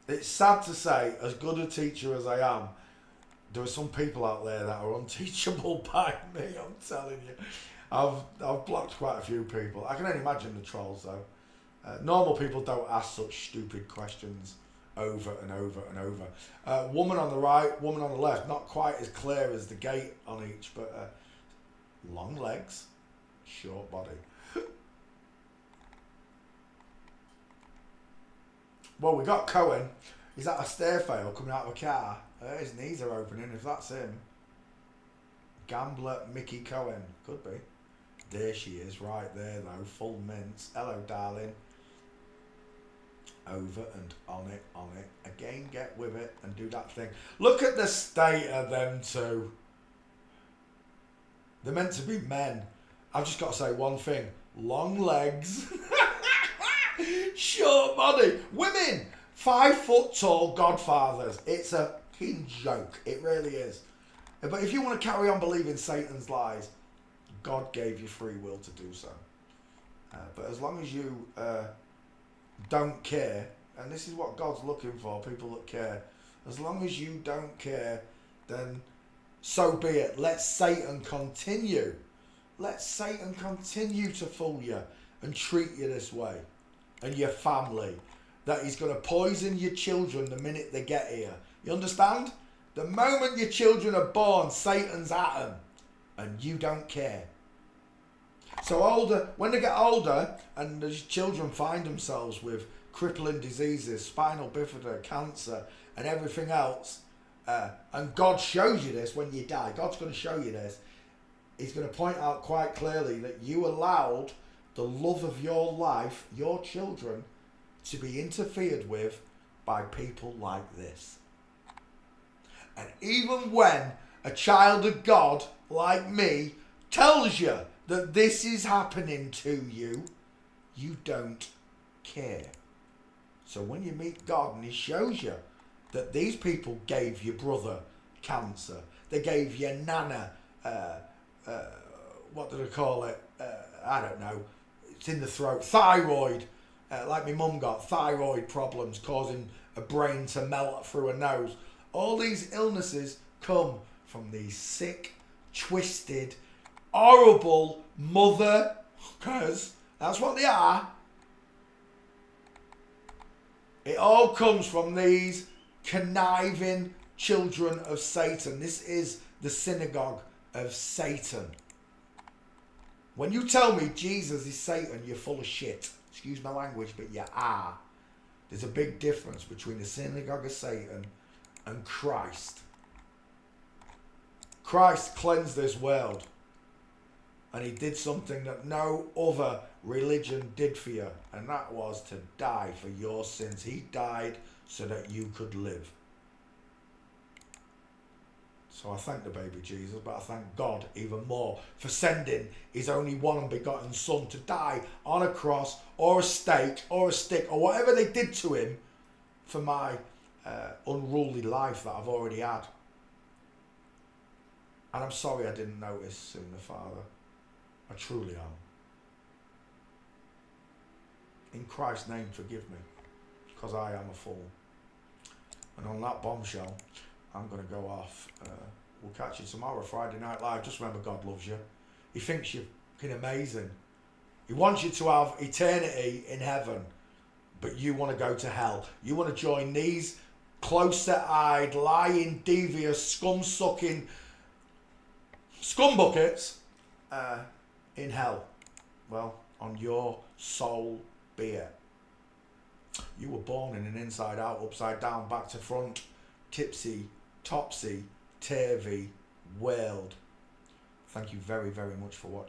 it's sad to say, as good a teacher as I am, there are some people out there that are unteachable by me, I'm telling you. I've blocked quite a few people. I can only imagine the trolls though. Normal people don't ask such stupid questions over and over and over. Woman on the right, woman on the left, not quite as clear as the gait on each, but long legs, short body. Well, we got Cohen. Is that a stair fail coming out of a car? His knees are opening, if that's him. Gambler Mickey Cohen. Could be. There she is, right there though. Full mince. Hello, darling. Over and on it. Again, get with it and do that thing. Look at the state of them two. They're meant to be men. I've just got to say one thing. Long legs. Short body. Women. 5 foot tall godfathers. It's a fucking joke. It really is. But if you want to carry on believing Satan's lies, God gave you free will to do so. But as long as you don't care, and this is what God's looking for, people that care. As long as you don't care, then so be it. Let Satan continue. Let Satan continue to fool you and treat you this way. And your family, that he's going to poison your children the minute they get here. You understand? The moment your children are born, Satan's at them, and you don't care. So when they get older and the children find themselves with crippling diseases, spinal bifida, cancer, and everything else, and God shows you this when you die, God's going to show you this. He's going to point out quite clearly that you allowed the love of your life, your children, to be interfered with by people like this. And even when a child of God like me tells you that this is happening to you, you don't care. So when you meet God and he shows you that these people gave your brother cancer, they gave your nana, what do they call it? I don't know. It's in the throat. Thyroid. Like my mum got thyroid problems causing a brain to melt through her nose. All these illnesses come from these sick twisted, horrible mother, because that's what they are. It all comes from these conniving children of Satan. This is the synagogue of Satan. When you tell me Jesus is Satan, you're full of shit. Excuse my language, but you are. There's a big difference between the synagogue of Satan and Christ. Christ cleansed this world. And he did something that no other religion did for you. And that was to die for your sins. He died so that you could live. So I thank the baby Jesus, but I thank God even more for sending his only one and begotten son to die on a cross or a stake or a stick or whatever they did to him for my unruly life that I've already had. And I'm sorry I didn't notice sooner, Father. I truly am. In Christ's name, forgive me, because I am a fool. And on that bombshell, I'm going to go off. We'll catch you tomorrow, Friday Night Live. Just remember, God loves you. He thinks you're fucking amazing. He wants you to have eternity in heaven, but you want to go to hell. You want to join these close-eyed, lying, devious, scum-sucking scumbuckets in hell. Well, on your soul be it. You were born in an inside out, upside down, back to front, tipsy, topsy, turvy world. Thank you very, very much for watching.